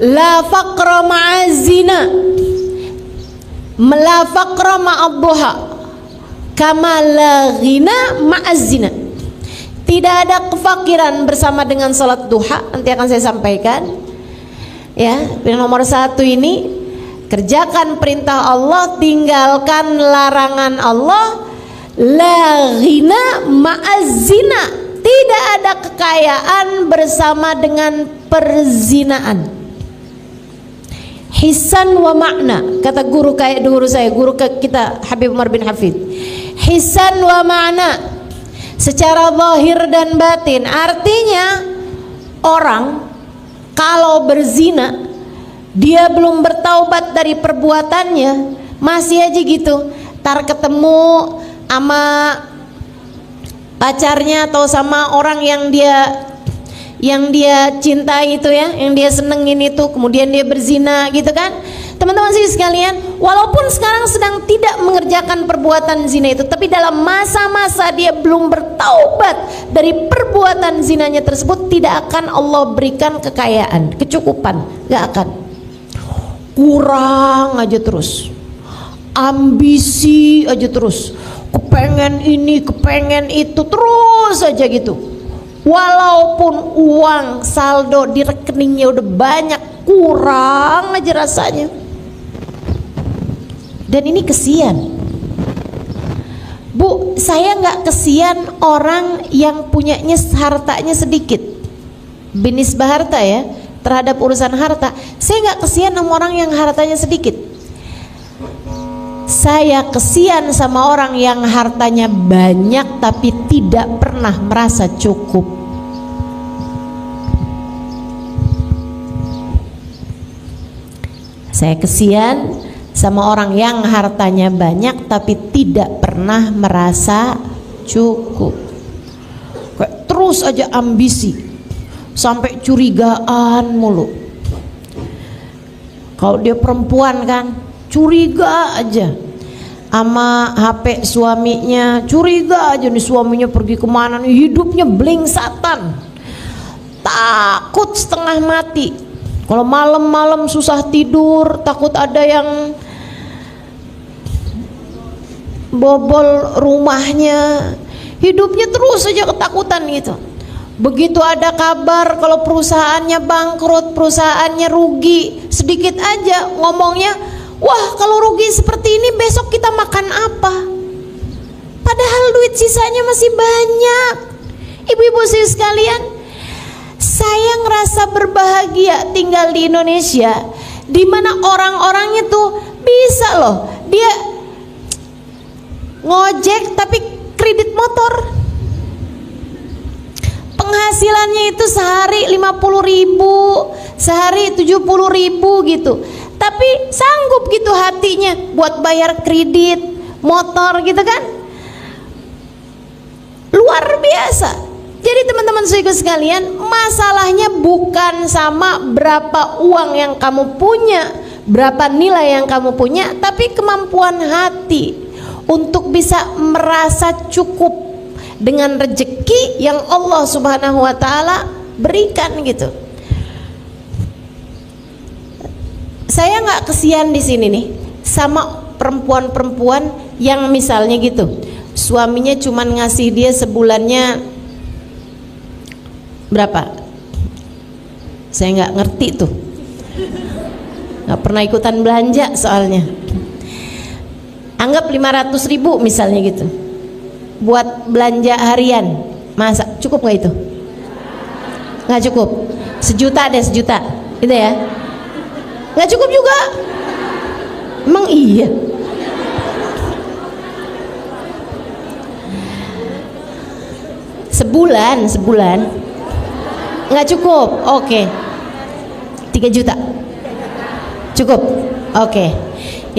La faqra ma'azina, la faqra ma'adduha, kama la ghina ma'azina. Tidak ada kefakiran bersama dengan sholat duha. Nanti akan saya sampaikan. Ya, yang nomor 1 ini, kerjakan perintah Allah, tinggalkan larangan Allah. La ghina ma'az-zina. Tidak ada kekayaan bersama dengan perzinaan. Hisan wa makna, kata guru saya, guru kita Habib Umar bin Hafid. Hisan wa makna, secara zahir dan batin. Artinya orang kalau berzina, dia belum bertaubat dari perbuatannya, masih aja gitu. Tar ketemu sama pacarnya atau sama orang yang dia cintai itu ya, yang dia senengin itu, kemudian dia berzina gitu kan. Teman-teman sih sekalian, walaupun sekarang sedang tidak mengerjakan perbuatan zina itu, tapi dalam masa-masa dia belum bertaubat dari perbuatan zinanya tersebut, tidak akan Allah berikan kekayaan, kecukupan, gak akan. Kurang aja terus, ambisi aja terus, kepengen ini, kepengen itu, terus aja gitu. Walaupun uang saldo di rekeningnya udah banyak, kurang aja rasanya. Dan ini kesian. Bu, saya nggak kesian orang yang punyanya hartanya sedikit, binisbah harta ya, terhadap urusan harta. Saya nggak kesian sama orang yang hartanya sedikit. Saya kesian sama orang yang hartanya banyak tapi tidak pernah merasa cukup. Saya kesian sama orang yang hartanya banyak tapi tidak pernah merasa cukup. Kayak terus aja ambisi, sampai curigaan mulu. Kalau dia perempuan kan, curiga aja sama HP suaminya, curiga aja nih suaminya pergi kemana nih, hidupnya blingsatan, takut setengah mati. Kalau malam-malam susah tidur, takut ada yang bobol rumahnya, hidupnya terus aja ketakutan gitu. Begitu ada kabar kalau perusahaannya bangkrut, perusahaannya rugi, sedikit aja ngomongnya, wah kalau rugi seperti ini besok kita makan apa? Padahal duit sisanya masih banyak. Ibu-ibu sekalian, saya ngerasa berbahagia tinggal di Indonesia, di mana orang-orangnya tuh bisa loh, dia ngojek tapi kredit motor, penghasilannya itu sehari 50.000, sehari 70.000 gitu, tapi sanggup gitu hatinya buat bayar kredit motor gitu kan, luar biasa. Jadi teman-teman saudaraku sekalian, masalahnya bukan sama berapa uang yang kamu punya, berapa nilai yang kamu punya, tapi kemampuan hati untuk bisa merasa cukup dengan rezeki yang Allah Subhanahu wa taala berikan gitu. Saya nggak kesian di sini nih sama perempuan-perempuan yang misalnya gitu, suaminya cuman ngasih dia sebulannya berapa? Saya nggak ngerti tuh, nggak pernah ikutan belanja soalnya. Anggap 500.000 misalnya gitu, buat belanja harian, masa cukup nggak itu? Nggak cukup. 1 juta deh, 1 juta, gitu ya? Nggak cukup juga. Emang iya? Sebulan nggak cukup, oke. 3 juta cukup, oke.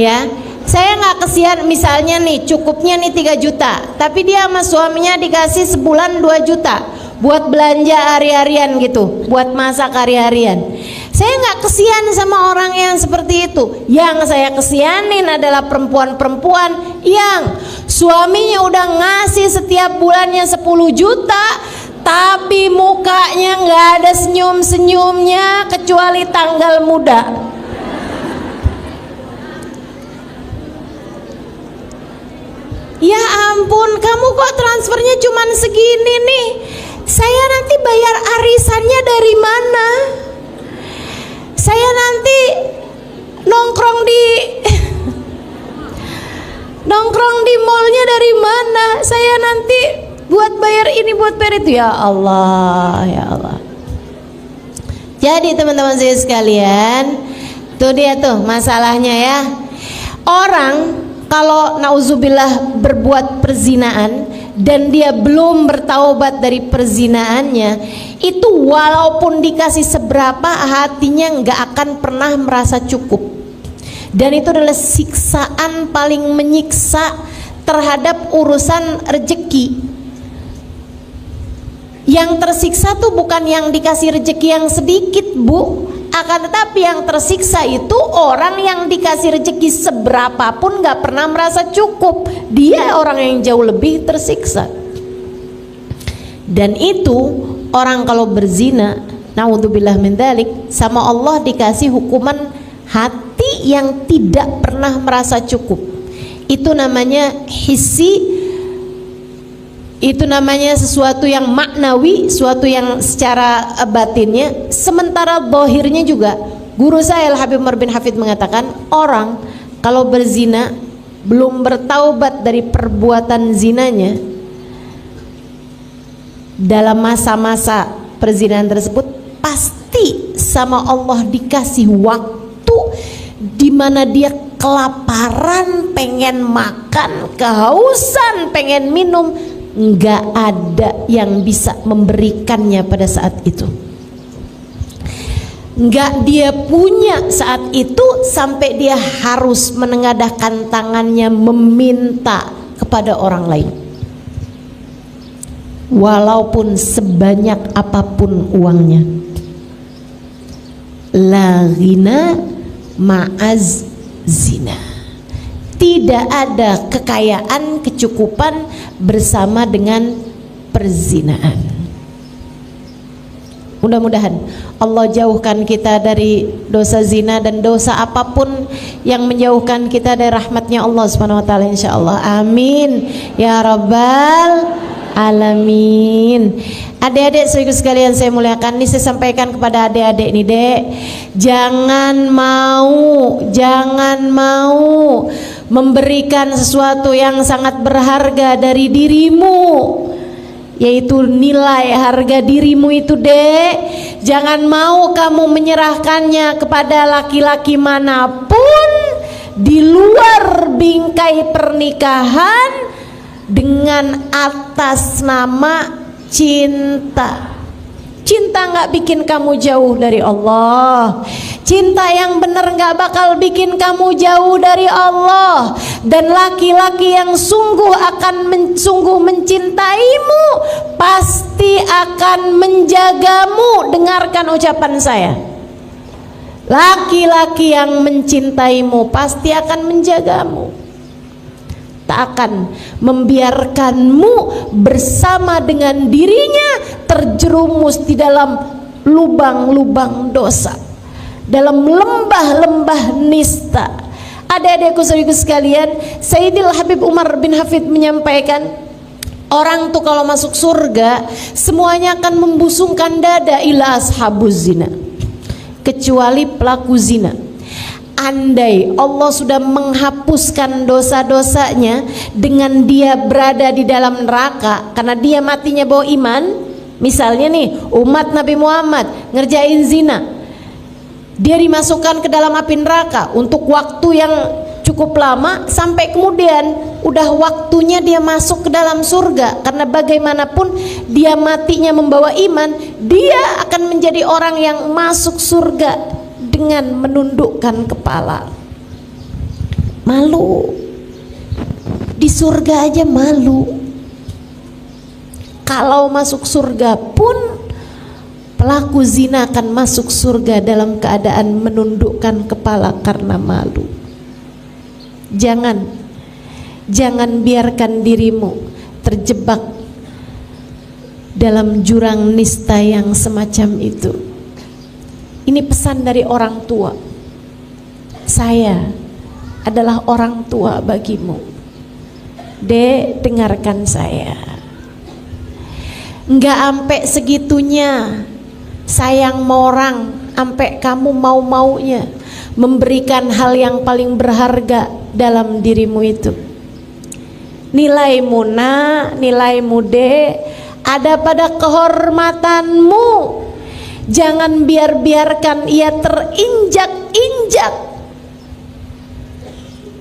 Ya, saya nggak kesian misalnya nih cukupnya nih 3 juta, tapi dia sama suaminya dikasih sebulan 2 juta buat belanja hari-harian gitu, buat masak hari-harian. Saya nggak kesian sama orang yang seperti itu. Yang saya kesianin adalah perempuan-perempuan yang suaminya udah ngasih setiap bulannya 10 juta, tapi mukanya nggak ada senyum-senyumnya kecuali tanggal muda. Ya ampun, kamu kok transfernya cuman segini nih? Saya nanti bayar arisannya dari mana? Saya nanti nongkrong di mallnya dari mana? Saya nanti buat bayar ini, buat bayar itu. Ya Allah, ya Allah. Jadi teman-teman saya sekalian, tuh dia tuh masalahnya ya. Orang kalau nauzubillah berbuat perzinaan dan dia belum bertaubat dari perzinaannya, itu walaupun dikasih seberapa, hatinya nggak akan pernah merasa cukup. Dan itu adalah siksaan paling menyiksa terhadap urusan rezeki. Yang tersiksa tuh bukan yang dikasih rezeki yang sedikit, Bu, akan tetapi yang tersiksa itu orang yang dikasih rezeki seberapapun gak pernah merasa cukup. Dia orang yang jauh lebih tersiksa. Dan itu orang kalau berzina, naudzubillah min dzalik, sama Allah dikasih hukuman hati yang tidak pernah merasa cukup. Itu namanya hissi. Itu namanya sesuatu yang maknawi, sesuatu yang secara batinnya. Sementara zahirnya juga, guru saya Al-Habib Umar bin Hafid mengatakan, orang kalau berzina belum bertaubat dari perbuatan zinanya, dalam masa-masa perzinahan tersebut pasti sama Allah dikasih waktu di mana dia kelaparan, pengen makan, kehausan, pengen minum. Nggak ada yang bisa memberikannya pada saat itu. Nggak dia punya saat itu sampai dia harus menengadahkan tangannya meminta kepada orang lain, walaupun sebanyak apapun uangnya. La ghina ma'az zina. Tidak ada kekayaan, kecukupan bersama dengan perzinaan. Mudah-mudahan Allah jauhkan kita dari dosa zina dan dosa apapun yang menjauhkan kita dari rahmatnya Allah Subhanahu wa taala, insyaallah. Amin ya rabbal alamin. Adik-adik sekalian saya muliakan, ini saya sampaikan kepada adik-adik nih, Dek. Jangan mau memberikan sesuatu yang sangat berharga dari dirimu, yaitu nilai harga dirimu itu, Dek. Jangan mau kamu menyerahkannya kepada laki-laki manapun di luar bingkai pernikahan dengan atas nama cinta. Cinta nggak bikin kamu jauh dari Allah. Cinta yang benar nggak bakal bikin kamu jauh dari Allah. Dan laki-laki yang sungguh mencintaimu pasti akan menjagamu. Dengarkan ucapan saya. Laki-laki yang mencintaimu pasti akan menjagamu. Tak akan membiarkanmu bersama dengan dirinya terjerumus di dalam lubang-lubang dosa, dalam lembah-lembah nista. Adik-adikku saudaraku sekalian, Sayyidil Habib Umar bin Hafid menyampaikan, orang tuh kalau masuk surga semuanya akan membusungkan dada ila ashabuz zina, kecuali pelaku zina. Andai Allah sudah menghapuskan dosa-dosanya dengan dia berada di dalam neraka karena dia matinya bawa iman, misalnya nih umat Nabi Muhammad ngerjain zina, dia dimasukkan ke dalam api neraka untuk waktu yang cukup lama sampai kemudian udah waktunya dia masuk ke dalam surga, karena bagaimanapun dia matinya membawa iman, dia akan menjadi orang yang masuk surga dengan menundukkan kepala. Malu di surga aja malu. Kalau masuk surga pun pelaku zina akan masuk surga dalam keadaan menundukkan kepala karena malu. Jangan biarkan dirimu terjebak dalam jurang nista yang semacam itu. Ini pesan dari orang tua. Saya adalah orang tua bagimu. Dek, dengarkan saya. Nggak ampe segitunya sayang sama orang, ampe kamu mau-maunya memberikan hal yang paling berharga dalam dirimu itu. Nilaimu nak, nilaimu dek, ada pada kehormatanmu. Jangan biarkan ia terinjak-injak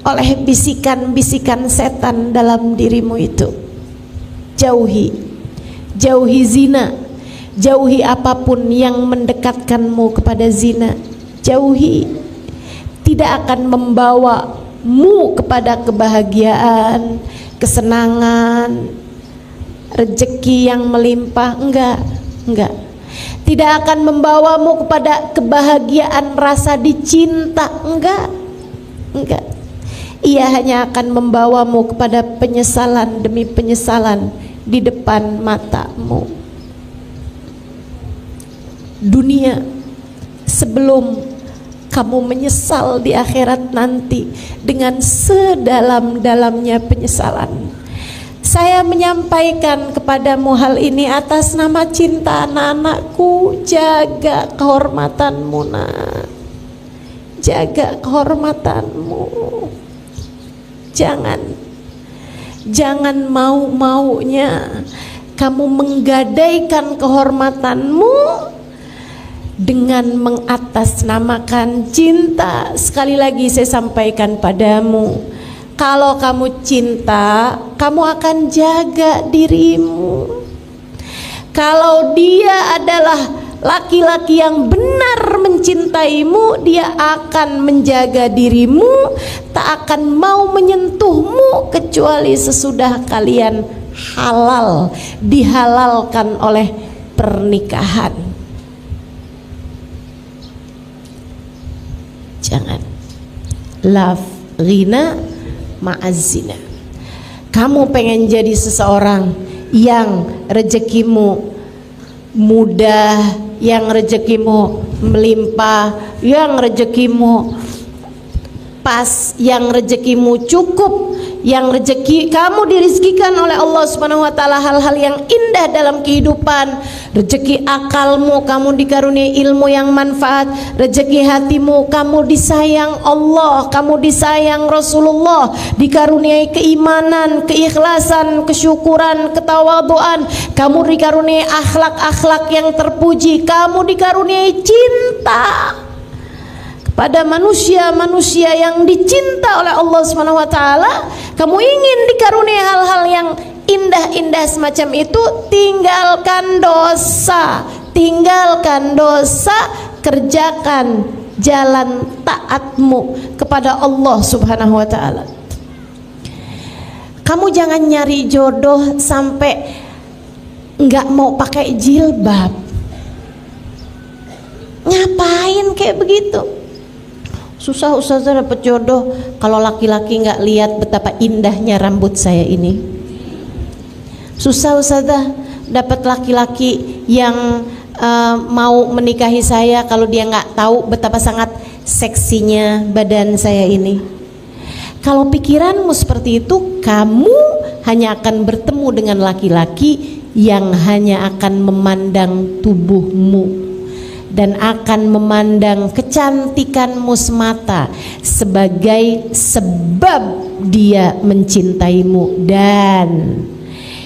oleh bisikan-bisikan setan dalam dirimu itu. Jauhi zina, jauhi apapun yang mendekatkanmu kepada zina. Jauhi, tidak akan membawamu kepada kebahagiaan, kesenangan, rezeki yang melimpah. Enggak. Tidak akan membawamu kepada kebahagiaan rasa dicinta. Enggak. Ia hanya akan membawamu kepada penyesalan demi penyesalan di depan matamu. Dunia sebelum kamu menyesal di akhirat nanti dengan sedalam-dalamnya penyesalan. Saya menyampaikan kepadamu hal ini atas nama cinta anak-anakku. Jaga kehormatanmu nak, jaga kehormatanmu. Jangan mau-maunya kamu menggadaikan kehormatanmu dengan mengatasnamakan cinta. Sekali lagi saya sampaikan padamu, kalau kamu cinta, kamu akan jaga dirimu. Kalau dia adalah laki-laki yang benar mencintaimu, dia akan menjaga dirimu, tak akan mau menyentuhmu kecuali sesudah kalian halal, dihalalkan oleh pernikahan. Jangan love ghina ma'azina. Kamu pengen jadi seseorang yang rezekimu mudah, yang rezekimu melimpah, yang rezekimu pas, yang rezekimu cukup, yang rezeki kamu dirizkikan oleh Allah Subhanahu wa taala hal-hal yang indah dalam kehidupan. Rezeki akalmu, kamu dikaruniai ilmu yang manfaat. Rezeki hatimu, kamu disayang Allah, kamu disayang Rasulullah, dikaruniai keimanan, keikhlasan, kesyukuran, ketawaduan. Kamu dikaruniai akhlak-akhlak yang terpuji. Kamu dikaruniai cinta pada manusia-manusia yang dicinta oleh Allah Subhanahu wa taala. Kamu ingin dikaruniai hal-hal yang indah-indah semacam itu, tinggalkan dosa, kerjakan jalan taatmu kepada Allah Subhanahu wa taala. Kamu jangan nyari jodoh sampai nggak mau pakai jilbab. Ngapain kayak begitu? Susah ustazah dapat jodoh kalau laki-laki nggak lihat betapa indahnya rambut saya ini. Susah ustazah dapat laki-laki yang mau menikahi saya kalau dia nggak tahu betapa sangat seksinya badan saya ini. Kalau pikiranmu seperti itu, kamu hanya akan bertemu dengan laki-laki yang hanya akan memandang tubuhmu dan akan memandang kecantikanmu semata sebagai sebab dia mencintaimu. Dan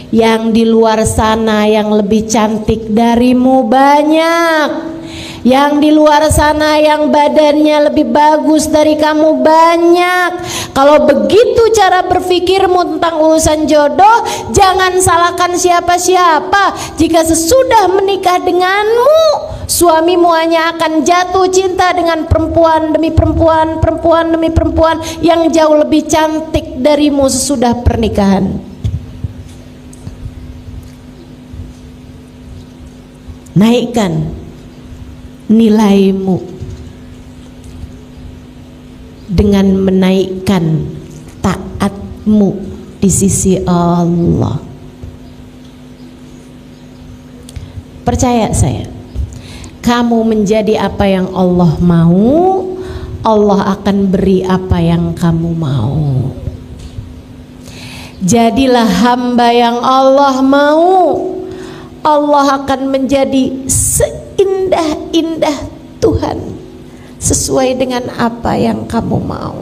yang di luar sana yang lebih cantik darimu banyak, yang di luar sana yang badannya lebih bagus dari kamu banyak. Kalau begitu cara berpikirmu tentang urusan jodoh, jangan salahkan siapa-siapa. Jika sesudah menikah denganmu, suamimu hanya akan jatuh cinta dengan perempuan demi perempuan, perempuan demi perempuan yang jauh lebih cantik darimu sesudah pernikahan. Naikkan nilaimu dengan menaikkan taatmu di sisi Allah. Percaya saya, kamu menjadi apa yang Allah mau, Allah akan beri apa yang kamu mau. Jadilah hamba yang Allah mau, Allah akan menjadi seindah-indah Tuhan sesuai dengan apa yang kamu mau.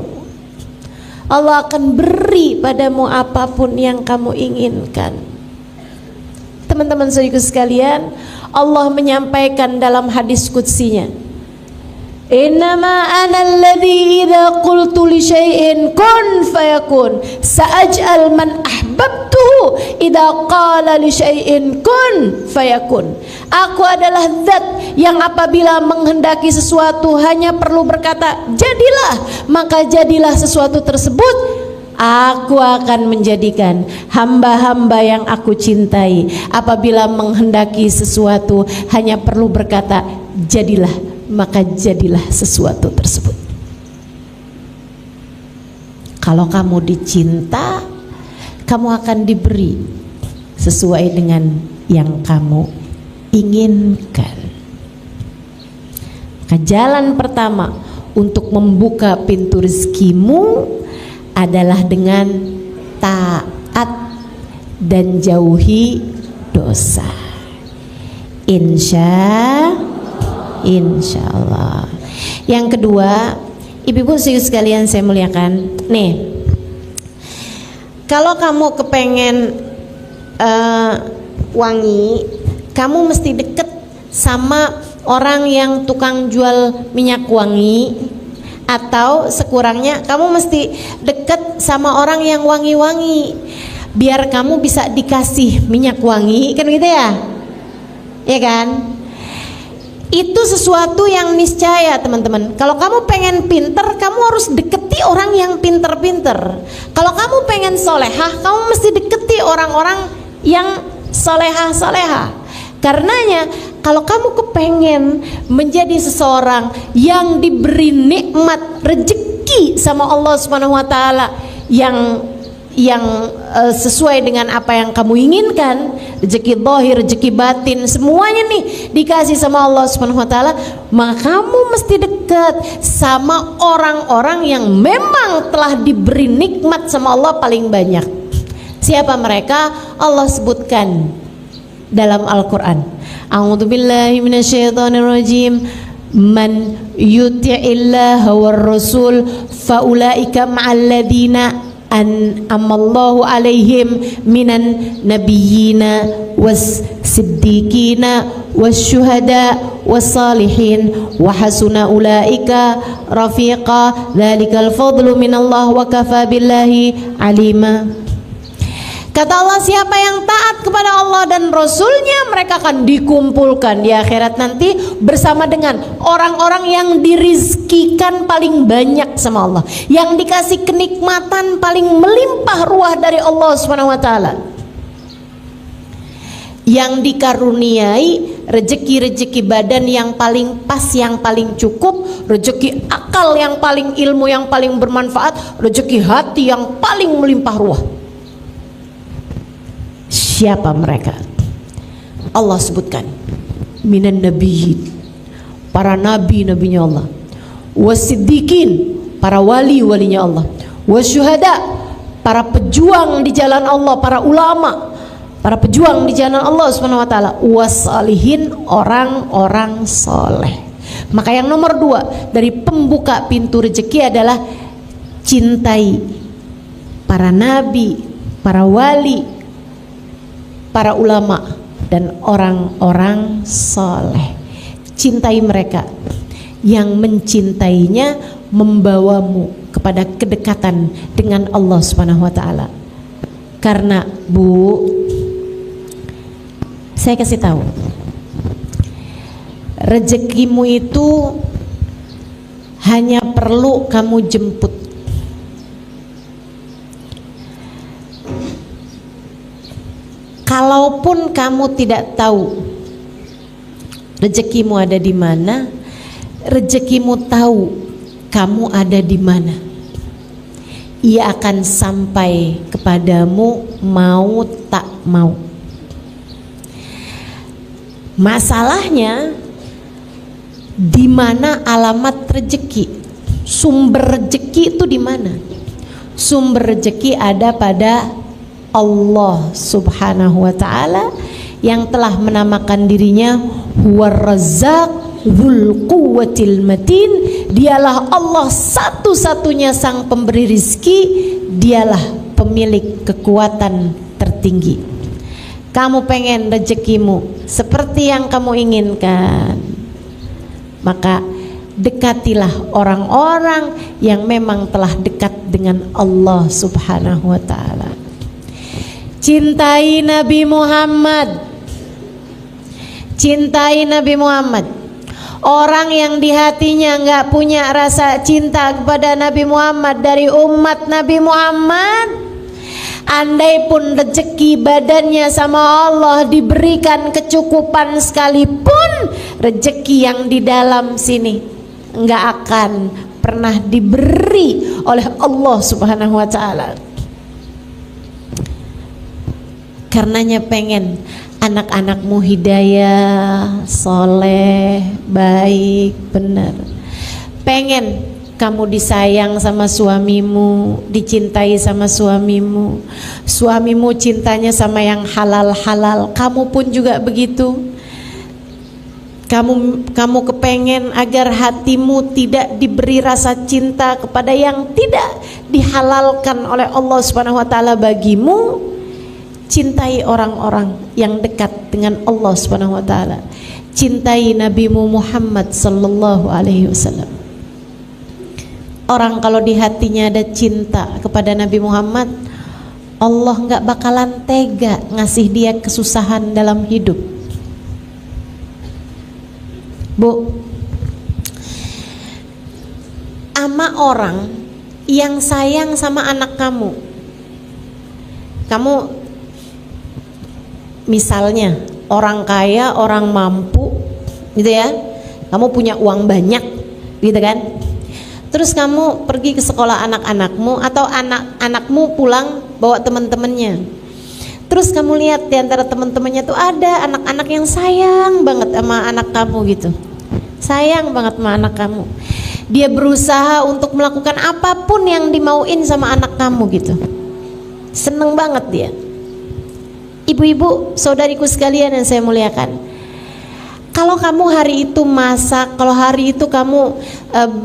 Allah akan beri padamu apapun yang kamu inginkan. Teman-teman saudaraku sekalian, Allah menyampaikan dalam hadis qudsinya, innama ana alladhi idza qultu li syai'in kun fayakun sa'aj'al man ahbabtuhu idza qala li syai'in kun fayakun. Aku adalah zat yang apabila menghendaki sesuatu hanya perlu berkata jadilah, maka jadilah sesuatu tersebut. Aku akan menjadikan hamba-hamba yang aku cintai apabila menghendaki sesuatu hanya perlu berkata jadilah, maka jadilah sesuatu tersebut. Kalau kamu dicinta, kamu akan diberi sesuai dengan yang kamu inginkan. Maka jalan pertama untuk membuka pintu rezekimu adalah dengan taat dan jauhi dosa. Insya Allah. Yang kedua, ibu-ibu sekalian saya muliakan, nih, kalau kamu kepengen wangi, kamu mesti deket sama orang yang tukang jual minyak wangi, atau sekurangnya kamu mesti deket sama orang yang wangi-wangi, biar kamu bisa dikasih minyak wangi, kan gitu ya? Ya kan? Itu sesuatu yang niscaya, teman-teman. Kalau kamu pengen pinter, kamu harus deketi orang yang pinter-pinter. Kalau kamu pengen solehah, kamu mesti deketi orang-orang yang solehah-solehah. Karenanya kalau kamu kepengen menjadi seseorang yang diberi nikmat rezeki sama Allah Subhanahu wa taala yang sesuai dengan apa yang kamu inginkan, rezeki zahir, rezeki batin, semuanya nih dikasih sama Allah Subhanahu wa taala, maka kamu mesti dekat sama orang-orang yang memang telah diberi nikmat sama Allah paling banyak. Siapa mereka? Allah sebutkan dalam Al-Qur'an. A'udzubillahi minasyaitonirrajim. Man yuti'illaha war rasul faulaika ma'alladina an'amallahu alaihim minan nabiyyina was siddiqina was syuhada was salihin wa hasuna ulaika rafiqa dzalikal fadlu minallah wa kafa billahi alima. Kata Allah, siapa yang taat kepada Allah dan Rasulnya, mereka akan dikumpulkan di akhirat nanti bersama dengan orang-orang yang dirizkikan paling banyak sama Allah, yang dikasih kenikmatan paling melimpah ruah dari Allah Subhanahu wa taala, yang dikaruniai rezeki-rezeki badan yang paling pas, yang paling cukup, rezeki akal yang paling, ilmu yang paling bermanfaat, rezeki hati yang paling melimpah ruah. Siapa mereka? Allah sebutkan, minan nabiyyin, para nabi-nabinya Allah, wasiddiqin, para wali-walinya Allah, wasyuhada, para pejuang di jalan Allah, para ulama, para pejuang di jalan Allah Subhanahu wa taala, wasalihin, orang-orang soleh. Maka yang nomor 2 dari pembuka pintu rezeki adalah cintai para nabi, para wali, para ulama dan orang-orang soleh. Cintai mereka. Yang mencintainya membawamu kepada kedekatan dengan Allah Subhanahu wa taala. Karena Bu, saya kasih tahu, rezekimu itu hanya perlu kamu jemput. Kalaupun kamu tidak tahu rezekimu ada di mana, rezekimu tahu kamu ada di mana. Ia akan sampai kepadamu mau tak mau. Masalahnya di mana alamat rezeki? Sumber rezeki itu di mana? Sumber rezeki ada pada Allah Subhanahu wa ta'ala yang telah menamakan dirinya Huwar-Razzaq Dzul Quwwatil Matin. Dialah Allah satu-satunya sang pemberi rizki, dialah pemilik kekuatan tertinggi. Kamu pengen rezekimu seperti yang kamu inginkan, maka dekatilah orang-orang yang memang telah dekat dengan Allah Subhanahu wa ta'ala. Cintai Nabi Muhammad. Cintai Nabi Muhammad. Orang yang di hatinya nggak punya rasa cinta kepada Nabi Muhammad dari umat Nabi Muhammad, andai pun rezeki badannya sama Allah diberikan kecukupan sekalipun, rezeki yang di dalam sini nggak akan pernah diberi oleh Allah Subhanahu wa ta'ala. Karenanya pengen anak-anakmu hidayah, soleh, baik, benar. Pengen kamu disayang sama suamimu, dicintai sama suamimu, suamimu cintanya sama yang halal-halal, kamu pun juga begitu. Kamu kepengen agar hatimu tidak diberi rasa cinta kepada yang tidak dihalalkan oleh Allah Subhanahu wa ta'ala bagimu. Cintai orang-orang yang dekat dengan Allah Subhanahu wa ta'ala. Cintai Nabimu Muhammad sallallahu alaihi wasallam. Orang kalau di hatinya ada cinta kepada Nabi Muhammad, Allah nggak bakalan tega ngasih dia kesusahan dalam hidup. Bu, ama orang yang sayang sama anak kamu, misalnya orang kaya, orang mampu gitu ya, kamu punya uang banyak gitu kan, terus kamu pergi ke sekolah anak-anakmu atau anak-anakmu pulang bawa teman-temannya, terus kamu lihat di antara teman-temannya tuh ada anak-anak yang sayang banget sama anak kamu gitu, sayang banget sama anak kamu, dia berusaha untuk melakukan apapun yang dimauin sama anak kamu gitu, seneng banget dia. Ibu-ibu, saudariku sekalian yang saya muliakan, kalau kamu hari itu masak, kalau hari itu kamu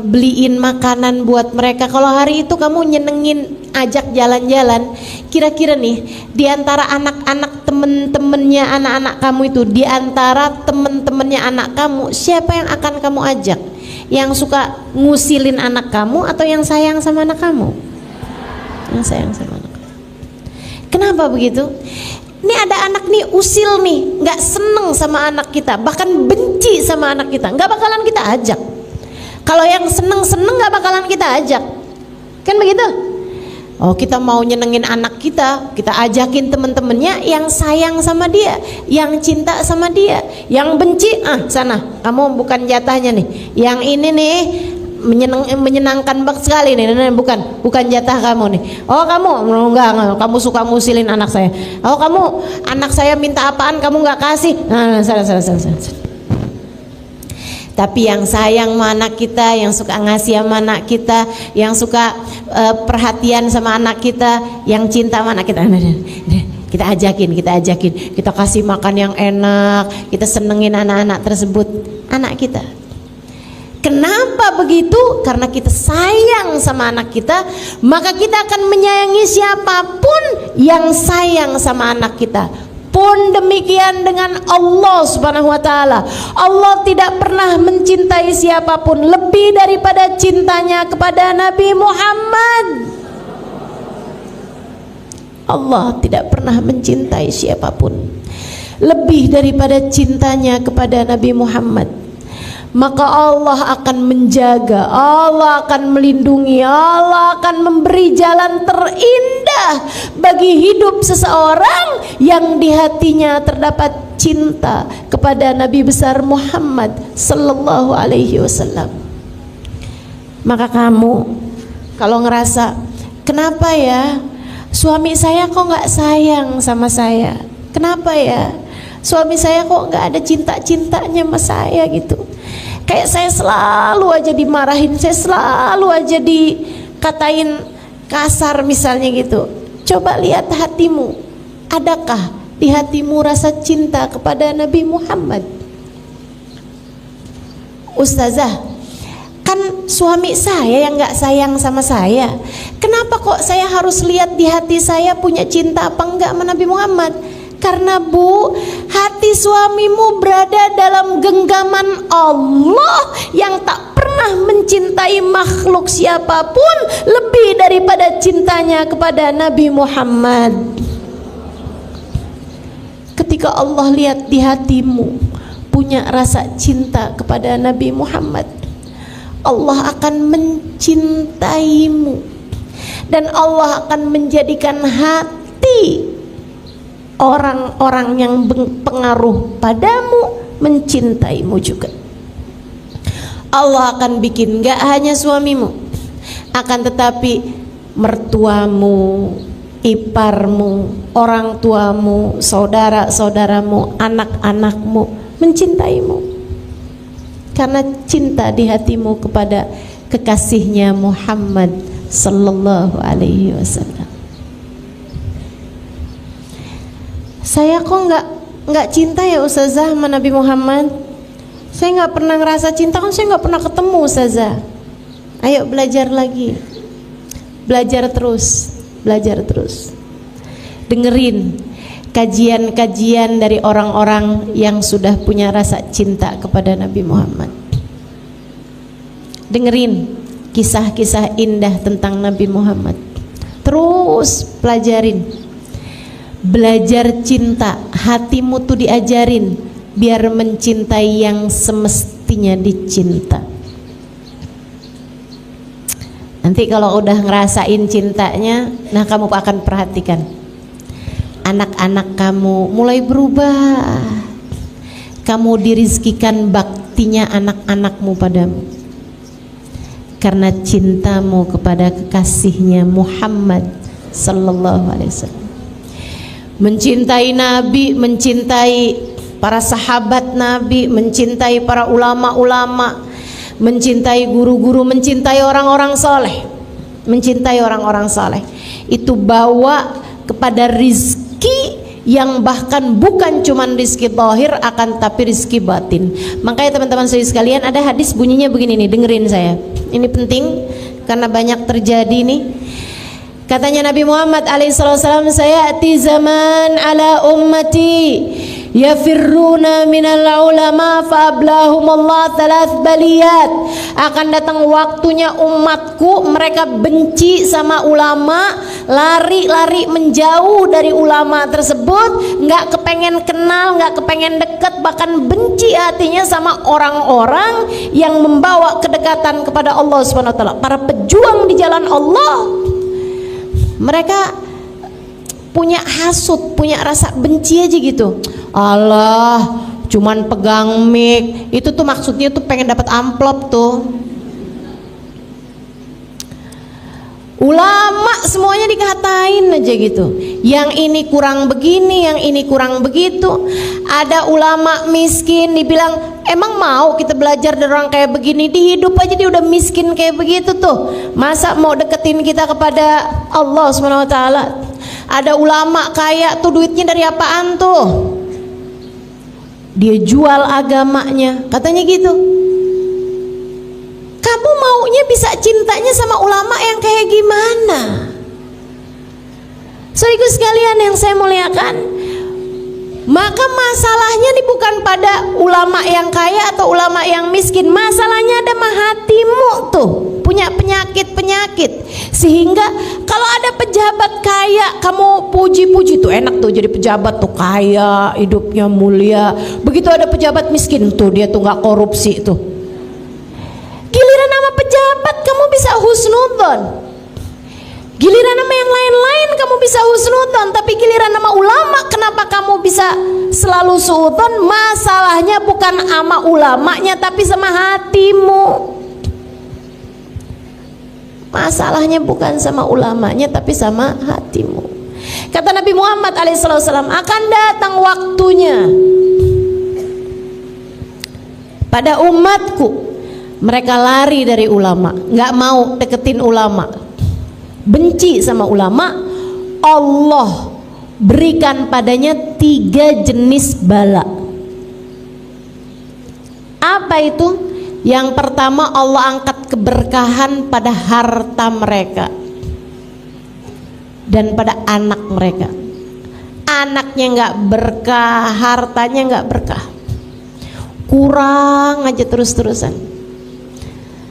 beliin makanan buat mereka, kalau hari itu kamu nyenengin, ajak jalan-jalan, kira-kira nih di antara anak-anak temen-temennya anak-anak kamu itu, di antara temen-temennya anak kamu, siapa yang akan kamu ajak? Yang suka ngusilin anak kamu atau yang sayang sama anak kamu? Yang sayang sama anak kamu. Kenapa begitu? Ini ada anak nih usil nih, nggak seneng sama anak kita, bahkan benci sama anak kita, nggak bakalan kita ajak. Kalau yang seneng-seneng nggak bakalan kita ajak, kan begitu? Oh, kita mau nyenengin anak kita, kita ajakin temen-temennya yang sayang sama dia, yang cinta sama dia. Yang benci, sana, kamu bukan jatahnya nih. Yang ini nih menyenangkan banget sekali nih, bukan jatah kamu nih. Oh kamu enggak, kamu suka ngusilin anak saya. Oh kamu, anak saya minta apaan kamu nggak kasih. Salah. Tapi yang sayang sama anak kita, yang suka ngasih sama anak kita, yang suka perhatian sama anak kita, yang cinta sama anak kita, kita ajakin, kita kasih makan yang enak, kita senengin anak-anak tersebut, anak kita. Kenapa begitu? Karena kita sayang sama anak kita, maka kita akan menyayangi siapapun yang sayang sama anak kita. Pun demikian dengan Allah Subhanahu wa ta'ala. Allah tidak pernah mencintai siapapun lebih daripada cintanya kepada Nabi Muhammad. Allah tidak pernah mencintai siapapun lebih daripada cintanya kepada Nabi Muhammad. Maka Allah akan menjaga, Allah akan melindungi, Allah akan memberi jalan terindah bagi hidup seseorang yang di hatinya terdapat cinta kepada Nabi besar Muhammad sallallahu alaihi wasallam. Maka kamu kalau ngerasa, kenapa ya suami saya kok nggak sayang sama saya, kenapa ya suami saya kok nggak ada cinta-cintanya sama saya gitu, kayak saya selalu aja dimarahin, saya selalu aja dikatain kasar misalnya gitu. Coba lihat hatimu, adakah di hatimu rasa cinta kepada Nabi Muhammad? Ustazah, kan suami saya yang gak sayang sama saya. Kenapa kok saya harus lihat di hati saya punya cinta apa enggak sama Nabi Muhammad? Karena Bu, hati suamimu berada dalam genggaman Allah yang tak pernah mencintai makhluk siapapun lebih daripada cintanya kepada Nabi Muhammad. Ketika Allah lihat di hatimu punya rasa cinta kepada Nabi Muhammad, Allah akan mencintaimu dan Allah akan menjadikan hati orang-orang yang berpengaruh padamu mencintaimu juga. Allah akan bikin gak hanya suamimu, akan tetapi mertuamu, iparmu, orang tuamu, saudara-saudaramu, anak-anakmu mencintaimu karena cinta di hatimu kepada kekasihnya Muhammad sallallahu alaihi wasallam. Saya kok nggak cinta ya Ustazah sama Nabi Muhammad. Saya nggak pernah ngerasa cinta, kan saya nggak pernah ketemu Ustazah. Ayo belajar lagi, belajar terus, belajar terus. Dengerin kajian-kajian dari orang-orang yang sudah punya rasa cinta kepada Nabi Muhammad. Dengerin kisah-kisah indah tentang Nabi Muhammad. Terus pelajarin, belajar cinta. Hatimu tuh diajarin biar mencintai yang semestinya dicinta. Nanti kalau udah ngerasain cintanya, nah kamu akan perhatikan anak-anak kamu mulai berubah. Kamu dirizkikan baktinya anak-anakmu padamu karena cintamu kepada kekasihnya Muhammad sallallahu alaihi wasallam. Mencintai Nabi, mencintai para sahabat Nabi, mencintai para ulama-ulama, mencintai guru-guru, mencintai orang-orang soleh, mencintai orang-orang soleh, itu bawa kepada rizki yang bahkan bukan cuman rizki zahir, akan tapi rizki batin. Makanya teman-teman sekalian, ada hadis bunyinya begini nih, dengerin saya, ini penting karena banyak terjadi nih. Katanya Nabi Muhammad alaihissalam, sayati zaman ala ummati yafirruna minal ulama faablahumullah thalath baliyat. Akan datang waktunya umatku mereka benci sama ulama, lari-lari menjauh dari ulama tersebut, nggak kepengen kenal, nggak kepengen deket, bahkan benci hatinya sama orang-orang yang membawa kedekatan kepada Allah Subhanahu wa taala, para pejuang di jalan Allah. Mereka punya hasut, punya rasa benci aja gitu. Allah, cuman pegang mic, itu tuh maksudnya tuh pengen dapat amplop tuh. Ulama semuanya dikatain aja gitu. Yang ini kurang begini, yang ini kurang begitu. Ada ulama miskin dibilang, emang mau kita belajar dari orang kayak begini? Di hidup aja dia udah miskin kayak begitu tuh. Masa mau deketin kita kepada Allah Subhanahu wa taala? Ada ulama kaya tuh, duitnya dari apaan tuh? Dia jual agamanya, katanya gitu. Kamu maunya bisa cintanya sama ulama yang kayak gimana? Saudaraku sekalian yang saya muliakan, maka masalahnya ini bukan pada ulama yang kaya atau ulama yang miskin. Masalahnya ada mah hatimu tuh punya penyakit-penyakit, sehingga kalau ada pejabat kaya kamu puji-puji tuh, enak tuh jadi pejabat tuh, kaya, hidupnya mulia. Begitu ada pejabat miskin tuh, dia tuh nggak korupsi tuh. Giliran nama pejabat kamu bisa husnudzon, giliran nama yang lain-lain kamu bisa husnudzon, tapi giliran nama ulama kenapa kamu bisa selalu suudzon? Masalahnya bukan sama ulamanya tapi sama hatimu. Masalahnya bukan sama ulamanya tapi sama hatimu. Kata Nabi Muhammad alaihissalam, akan datang waktunya pada umatku mereka lari dari ulama, nggak mau deketin ulama, benci sama ulama. Allah berikan padanya 3 jenis bala. Apa itu? Yang pertama, Allah angkat keberkahan pada harta mereka dan pada anak mereka. Anaknya nggak berkah, hartanya nggak berkah, kurang aja terus-terusan.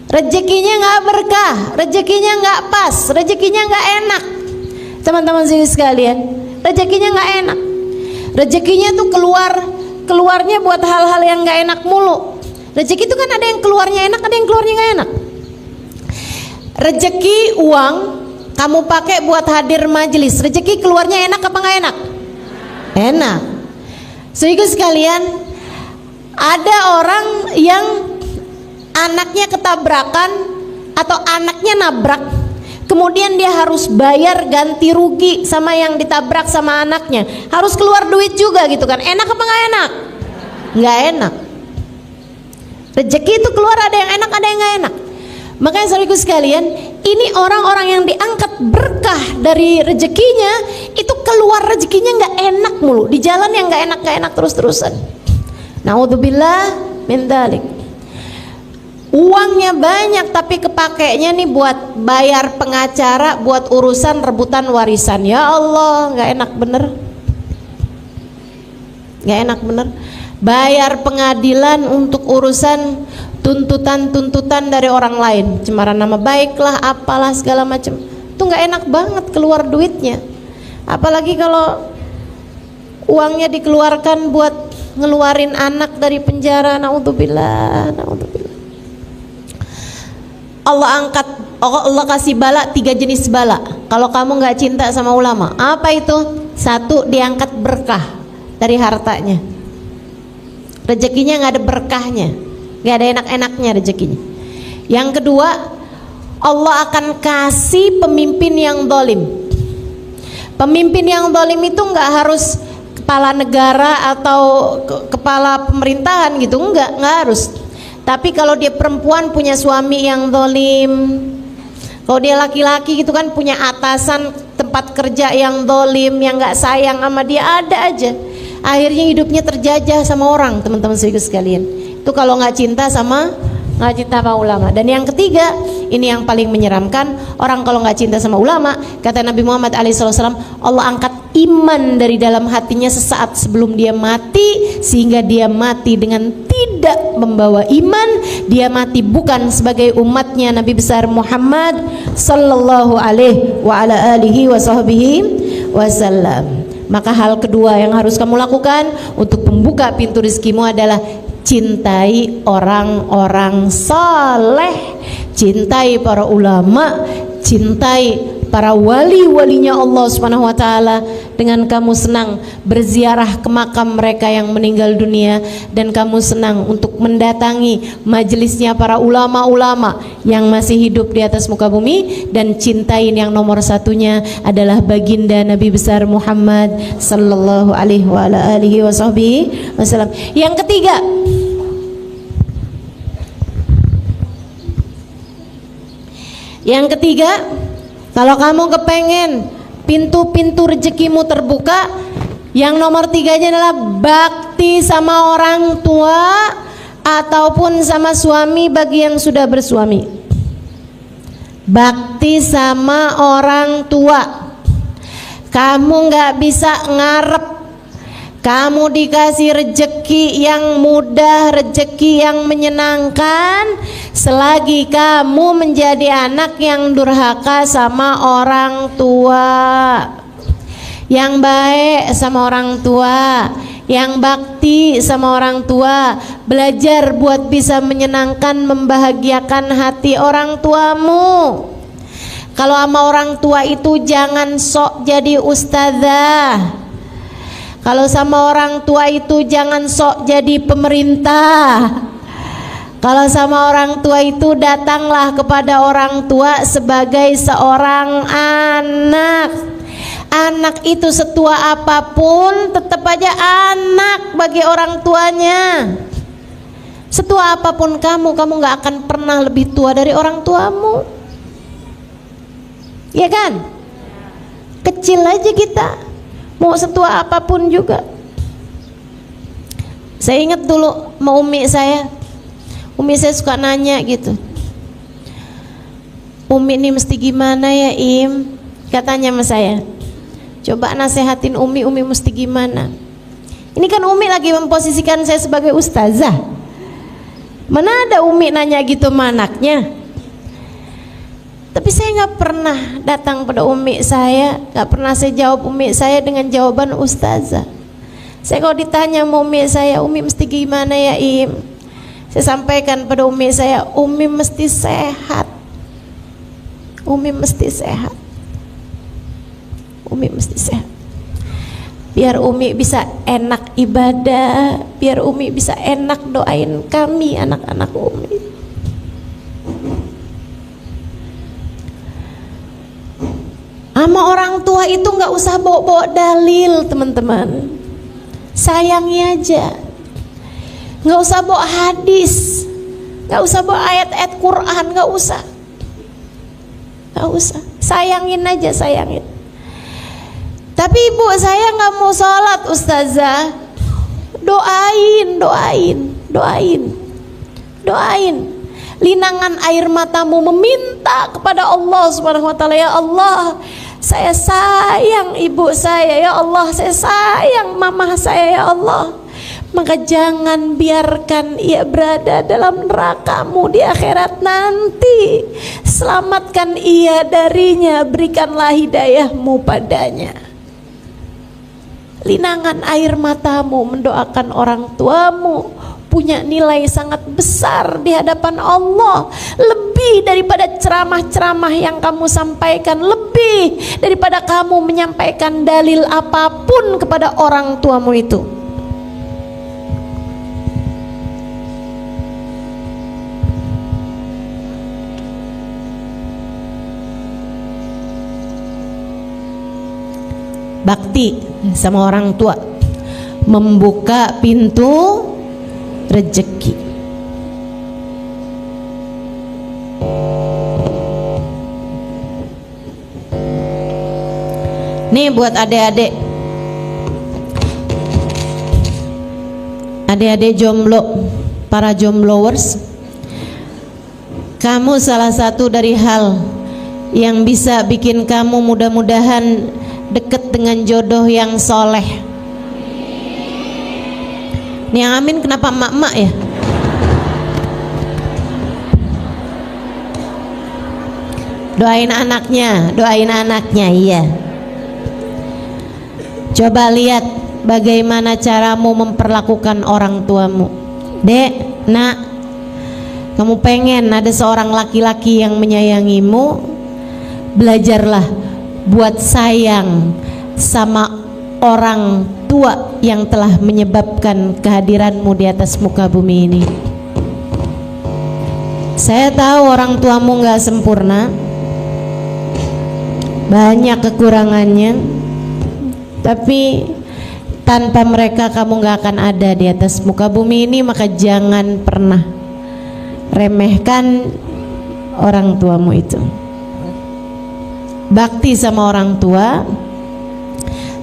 Rezekinya nggak berkah, rezekinya nggak pas, rezekinya nggak enak. Teman-teman sekalian, rezekinya nggak enak. Rezekinya tuh keluarnya buat hal-hal yang nggak enak mulu. Rezeki itu kan ada yang keluarnya enak, ada yang keluarnya nggak enak. Rezeki uang kamu pakai buat hadir majelis, rezeki keluarnya enak apa nggak enak? Enak. Sehingga sekalian, ada orang yang anaknya ketabrakan atau anaknya nabrak, kemudian dia harus bayar ganti rugi sama yang ditabrak sama anaknya, harus keluar duit juga gitu kan. Enak apa nggak enak? Nggak enak. Rezeki itu keluar ada yang enak, ada yang nggak enak. Makanya saudaraku sekalian, ini orang-orang yang diangkat berkah dari rezekinya, itu keluar rezekinya nggak enak mulu, di jalan yang nggak enak terus-terusan. Naudzubillah min dzalik. Uangnya banyak tapi kepakainya nih buat bayar pengacara, buat urusan rebutan warisan. Ya Allah, nggak enak bener, nggak enak bener. Bayar pengadilan untuk urusan tuntutan dari orang lain, cemaran nama baik lah, apalah segala macam. Itu nggak enak banget keluar duitnya. Apalagi kalau uangnya dikeluarkan buat ngeluarin anak dari penjara. Naudzubillah, naudzubillah. Allah kasih bala, 3 jenis bala. Kalau kamu nggak cinta sama ulama, apa itu? 1, diangkat berkah dari hartanya. Rezekinya nggak ada berkahnya, nggak ada enak-enaknya rezekinya. Yang kedua, Allah akan kasih pemimpin yang zalim. Pemimpin yang zalim itu nggak harus kepala negara atau kepala pemerintahan gitu, nggak harus. Tapi kalau dia perempuan punya suami yang zalim, kalau dia laki-laki gitu kan punya atasan tempat kerja yang zalim, yang nggak sayang sama dia, ada aja. Akhirnya hidupnya terjajah sama orang, teman-teman sekalian. Itu kalau nggak cinta sama ulama. Dan yang ketiga, ini yang paling menyeramkan, orang kalau nggak cinta sama ulama, kata Nabi Muhammad SAW, Allah angkat iman dari dalam hatinya sesaat sebelum dia mati, sehingga dia mati dengan tidak membawa iman. Dia mati bukan sebagai umatnya Nabi besar Muhammad sallallahu alaihi wa ala alihi wa sahbihi wasallam. Maka hal kedua yang harus kamu lakukan untuk membuka pintu rezekimu adalah cintai orang-orang saleh, cintai para ulama, cintai para wali-walinya Allah Subhanahu wa taala, dengan kamu senang berziarah ke makam mereka yang meninggal dunia, dan kamu senang untuk mendatangi majelisnya para ulama-ulama yang masih hidup di atas muka bumi, dan cintain yang nomor satunya adalah baginda Nabi besar Muhammad sallallahu alaihi wa ala alihi wasallam. Yang ketiga, kalau kamu kepengen pintu-pintu rezekimu terbuka, yang nomor 3-nya adalah bakti sama orang tua ataupun sama suami bagi yang sudah bersuami. Bakti sama orang tua. Kamu nggak bisa ngarep kamu dikasih rezeki yang mudah, rezeki yang menyenangkan, selagi kamu menjadi anak yang durhaka sama orang tua. Yang baik sama orang tua, yang bakti sama orang tua. Belajar buat bisa menyenangkan, membahagiakan hati orang tuamu. Kalau sama orang tua itu jangan sok jadi ustazah. Kalau sama orang tua itu jangan sok jadi pemerintah. Kalau sama orang tua itu datanglah kepada orang tua sebagai seorang anak. Anak itu setua apapun tetap aja anak bagi orang tuanya. Setua apapun kamu gak akan pernah lebih tua dari orang tuamu. Ya kan? kecil aja kita, mau setua apapun juga. Saya ingat dulu sama umi saya suka nanya gitu, umi ini mesti gimana ya Im, katanya sama saya, coba nasehatin umi mesti gimana. Ini kan umi lagi memposisikan saya sebagai ustazah, mana ada umi nanya gitu sama anaknya. Tapi saya nggak pernah datang pada umi saya, nggak pernah saya jawab umi saya dengan jawaban ustazah. Saya kalau ditanya sama umi saya, umi mesti gimana ya Im, saya sampaikan pada umi saya, umi mesti sehat, umi mesti sehat, umi mesti sehat, biar umi bisa enak ibadah, biar umi bisa enak doain kami anak-anak umi. Sama orang tua itu nggak usah bawa-bawa dalil teman-teman, sayangi aja, nggak usah bawa hadis, nggak usah bawa ayat-ayat Quran, nggak usah, sayangin aja, sayangin. Tapi ibu saya nggak mau sholat ustazah, doain, linangan air matamu meminta kepada Allah Subhanahu wa taala, ya Allah, saya sayang ibu saya, ya Allah, saya sayang mama saya, ya Allah, maka jangan biarkan ia berada dalam neraka-Mu di akhirat nanti, selamatkan ia darinya, berikanlah hidayah-Mu padanya. Linangan air matamu mendoakan orang tuamu punya nilai sangat besar di hadapan Allah, lebih daripada ceramah-ceramah yang kamu sampaikan, lebih daripada kamu menyampaikan dalil apapun kepada orang tuamu itu. Bakti sama orang tua membuka pintu rezeki. Nih buat adik-adik jomblo, para jombloers, kamu salah satu dari hal yang bisa bikin kamu mudah-mudahan deket dengan jodoh yang soleh. Nih yang amin kenapa emak-emak ya? Doain anaknya, iya. Coba lihat bagaimana caramu memperlakukan orang tuamu. Dek, nak, kamu pengen ada seorang laki-laki yang menyayangimu, belajarlah buat sayang sama orang tua yang telah menyebabkan kehadiranmu di atas muka bumi ini. Saya tahu orang tuamu gak sempurna, banyak kekurangannya, tapi tanpa mereka kamu gak akan ada di atas muka bumi ini. Maka jangan pernah remehkan orang tuamu itu. Bakti sama orang tua.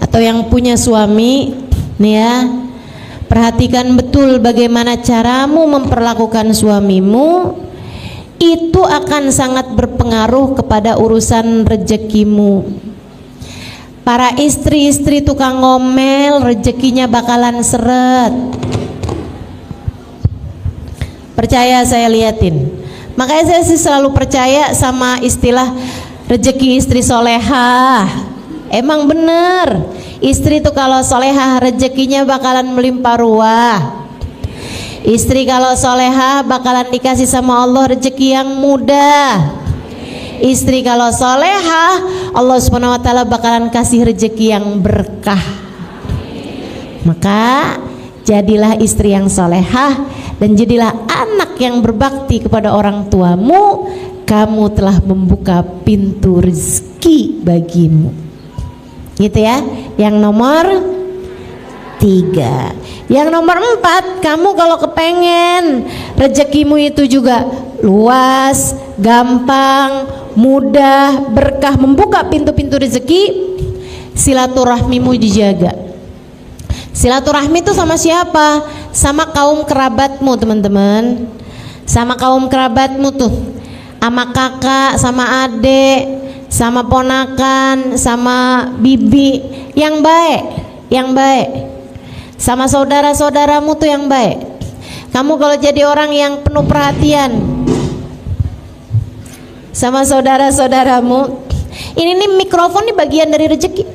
Atau yang punya suami nih ya, perhatikan betul bagaimana caramu memperlakukan suamimu. Itu akan sangat berpengaruh kepada urusan rezekimu. Para istri-istri tukang ngomel, rezekinya bakalan seret. Percaya, saya liatin. Makanya saya sih selalu percaya sama istilah rezeki istri solehah. Emang bener, istri tuh kalau solehah rezekinya bakalan melimpah ruah. Istri kalau solehah bakalan dikasih sama Allah rezeki yang mudah. Istri kalau solehah, Allah Subhanahu wa taala bakalan kasih rezeki yang berkah. Maka jadilah istri yang solehah dan jadilah anak yang berbakti kepada orang tuamu. Kamu telah membuka pintu rezeki bagimu. Gitu ya. Yang nomor 3. Yang nomor 4, kamu kalau kepengen rezekimu itu juga luas, gampang, mudah, berkah, membuka pintu-pintu rezeki, silaturahmimu dijaga. Silaturahmi itu sama siapa? Sama kaum kerabatmu, teman-teman. Sama kaum kerabatmu tuh, sama kakak, sama adik, sama ponakan, sama bibi, yang baik, yang baik. Sama saudara-saudaramu tuh yang baik. Kamu kalau jadi orang yang penuh perhatian sama saudara-saudaramu, ini nih mikrofon nih bagian dari rezeki.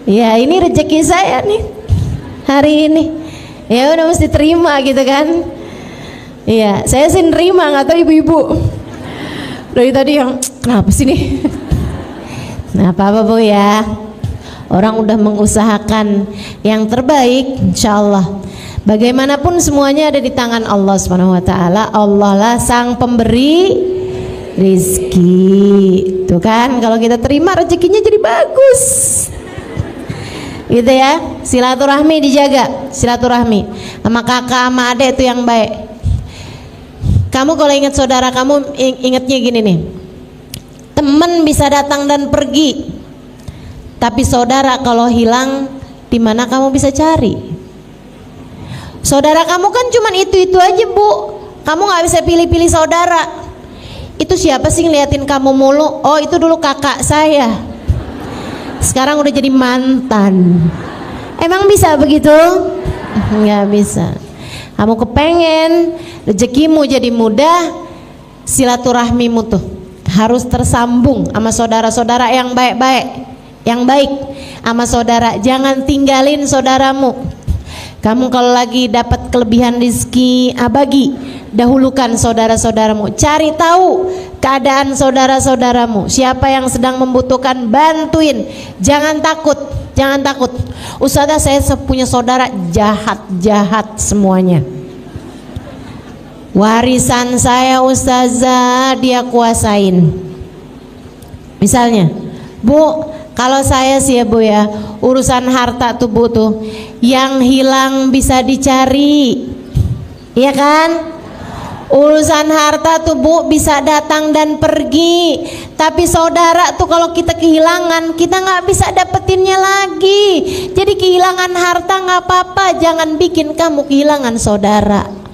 Ya ini rezeki saya nih hari ini. Ya udah mesti terima gitu kan. Iya, saya sih nerima, nggak tahu ibu-ibu dari tadi yang kenapa sih nih. Nah apa-apa Bu ya, orang udah mengusahakan yang terbaik, insyaallah. Bagaimanapun semuanya ada di tangan Allah Subhanahu wa taala. Allah lah sang pemberi rizki. Tuh kan, kalau kita terima rezekinya jadi bagus. Gitu ya. Silaturahmi dijaga, silaturahmi. Sama kakak, sama adik itu yang baik. Kamu kalau ingat saudara kamu, ingatnya gini nih. Teman bisa datang dan pergi. Tapi saudara kalau hilang, di mana kamu bisa cari? Saudara kamu kan cuman itu aja Bu. Kamu gak bisa pilih-pilih saudara. Itu siapa sih ngeliatin kamu mulu? Oh itu dulu kakak saya, sekarang udah jadi mantan. Emang bisa begitu? Nggak bisa. Kamu kepengen rezekimu jadi mudah, silaturahmimu tuh harus tersambung sama saudara-saudara yang baik-baik, yang baik sama saudara. Jangan tinggalin saudaramu. Kamu kalau lagi dapat kelebihan rezeki, bagi, dahulukan saudara-saudaramu. Cari tahu keadaan saudara-saudaramu. Siapa yang sedang membutuhkan, bantuin. Jangan takut, jangan takut. Ustazah, saya punya saudara jahat-jahat semuanya. Warisan saya ustazah dia kuasain. Misalnya, Bu, kalau saya sih ya Bu ya, urusan harta tuh Bu tuh, yang hilang bisa dicari, iya kan? Urusan harta tuh Bu bisa datang dan pergi. Tapi saudara tuh kalau kita kehilangan, kita nggak bisa dapetinnya lagi. Jadi kehilangan harta nggak apa-apa, jangan bikin kamu kehilangan saudara.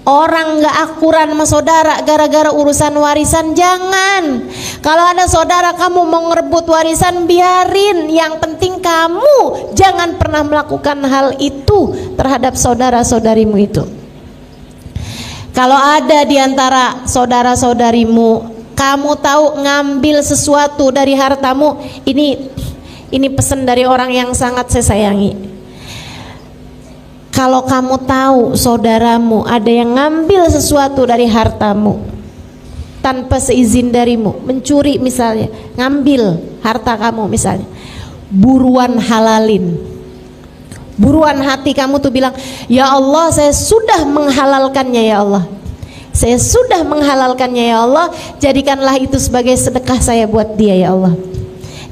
Orang nggak akuran sama saudara gara-gara urusan warisan, jangan. Kalau ada saudara kamu mau ngerebut warisan, biarin. Yang penting kamu jangan pernah melakukan hal itu terhadap saudara-saudarimu itu. Kalau ada di antara saudara-saudarimu, kamu tahu ngambil sesuatu dari hartamu, ini pesan dari orang yang sangat saya sayangi. Kalau kamu tahu saudaramu ada yang ngambil sesuatu dari hartamu tanpa seizin darimu, mencuri misalnya, ngambil harta kamu misalnya, buruan halalin. Buruan hati kamu tuh bilang, ya Allah saya sudah menghalalkannya ya Allah. Saya sudah menghalalkannya ya Allah, jadikanlah itu sebagai sedekah saya buat dia ya Allah.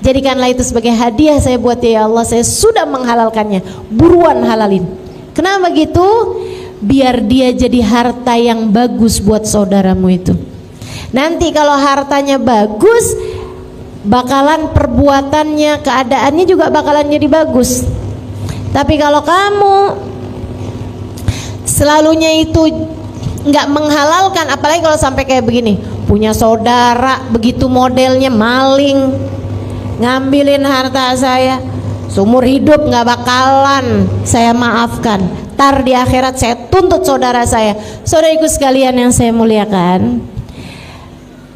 Jadikanlah itu sebagai hadiah saya buat dia ya Allah, saya sudah menghalalkannya. Buruan halalin. Kenapa gitu? Biar dia jadi harta yang bagus buat saudaramu itu. Nanti kalau hartanya bagus, bakalan perbuatannya, keadaannya juga bakalan jadi bagus. Tapi kalau kamu selalunya itu nggak menghalalkan, apalagi kalau sampai kayak begini, punya saudara begitu modelnya maling, ngambilin harta saya, seumur hidup nggak bakalan saya maafkan. Tar di akhirat saya tuntut saudara saya. Saudariku sekalian yang saya muliakan,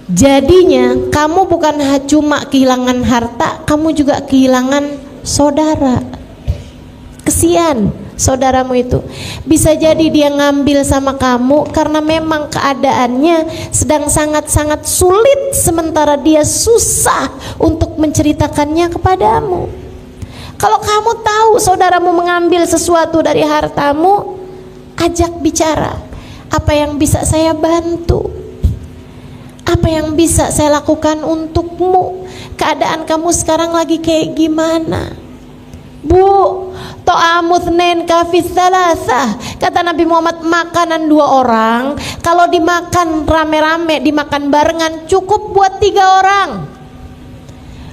jadinya kamu bukan cuma kehilangan harta, kamu juga kehilangan saudara. Kesian saudaramu itu. Bisa jadi dia ngambil sama kamu karena memang keadaannya sedang sangat-sangat sulit, sementara dia susah untuk menceritakannya kepadamu. Kalau kamu tahu saudaramu mengambil sesuatu dari hartamu, ajak bicara. Apa yang bisa saya bantu? Apa yang bisa saya lakukan untukmu? Keadaan kamu sekarang lagi kayak gimana? Bu, to'amu uthnain kafis thalatha. Kata Nabi Muhammad, makanan 2 orang kalau dimakan rame-rame, dimakan barengan, cukup buat 3 orang.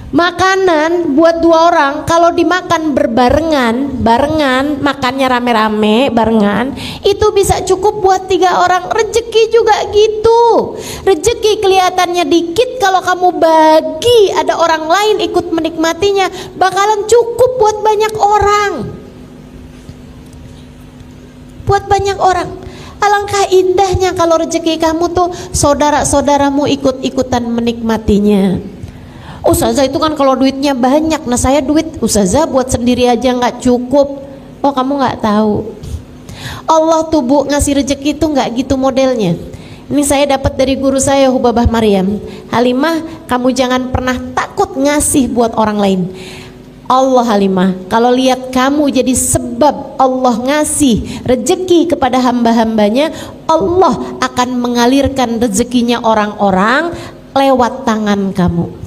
Makanan buat 2 orang kalau dimakan barengan, makannya rame-rame barengan, itu bisa cukup buat 3 orang. Rezeki juga gitu. Rezeki kelihatannya dikit, kalau kamu bagi ada orang lain ikut menikmatinya, bakalan cukup buat banyak orang. Buat banyak orang. Alangkah indahnya kalau rezeki kamu tuh saudara-saudaramu ikut-ikutan menikmatinya. Ustazah itu kan kalau duitnya banyak, nah saya duit Ustazah buat sendiri aja nggak cukup. Oh, kamu nggak tahu, Allah tuh Bu ngasih rezeki itu nggak gitu modelnya. Ini saya dapat dari guru saya Hubabah Maryam. Halimah, kamu jangan pernah takut ngasih buat orang lain. Allah Halimah, kalau lihat kamu jadi sebab Allah ngasih rezeki kepada hamba-hambanya, Allah akan mengalirkan rezekinya orang-orang lewat tangan kamu.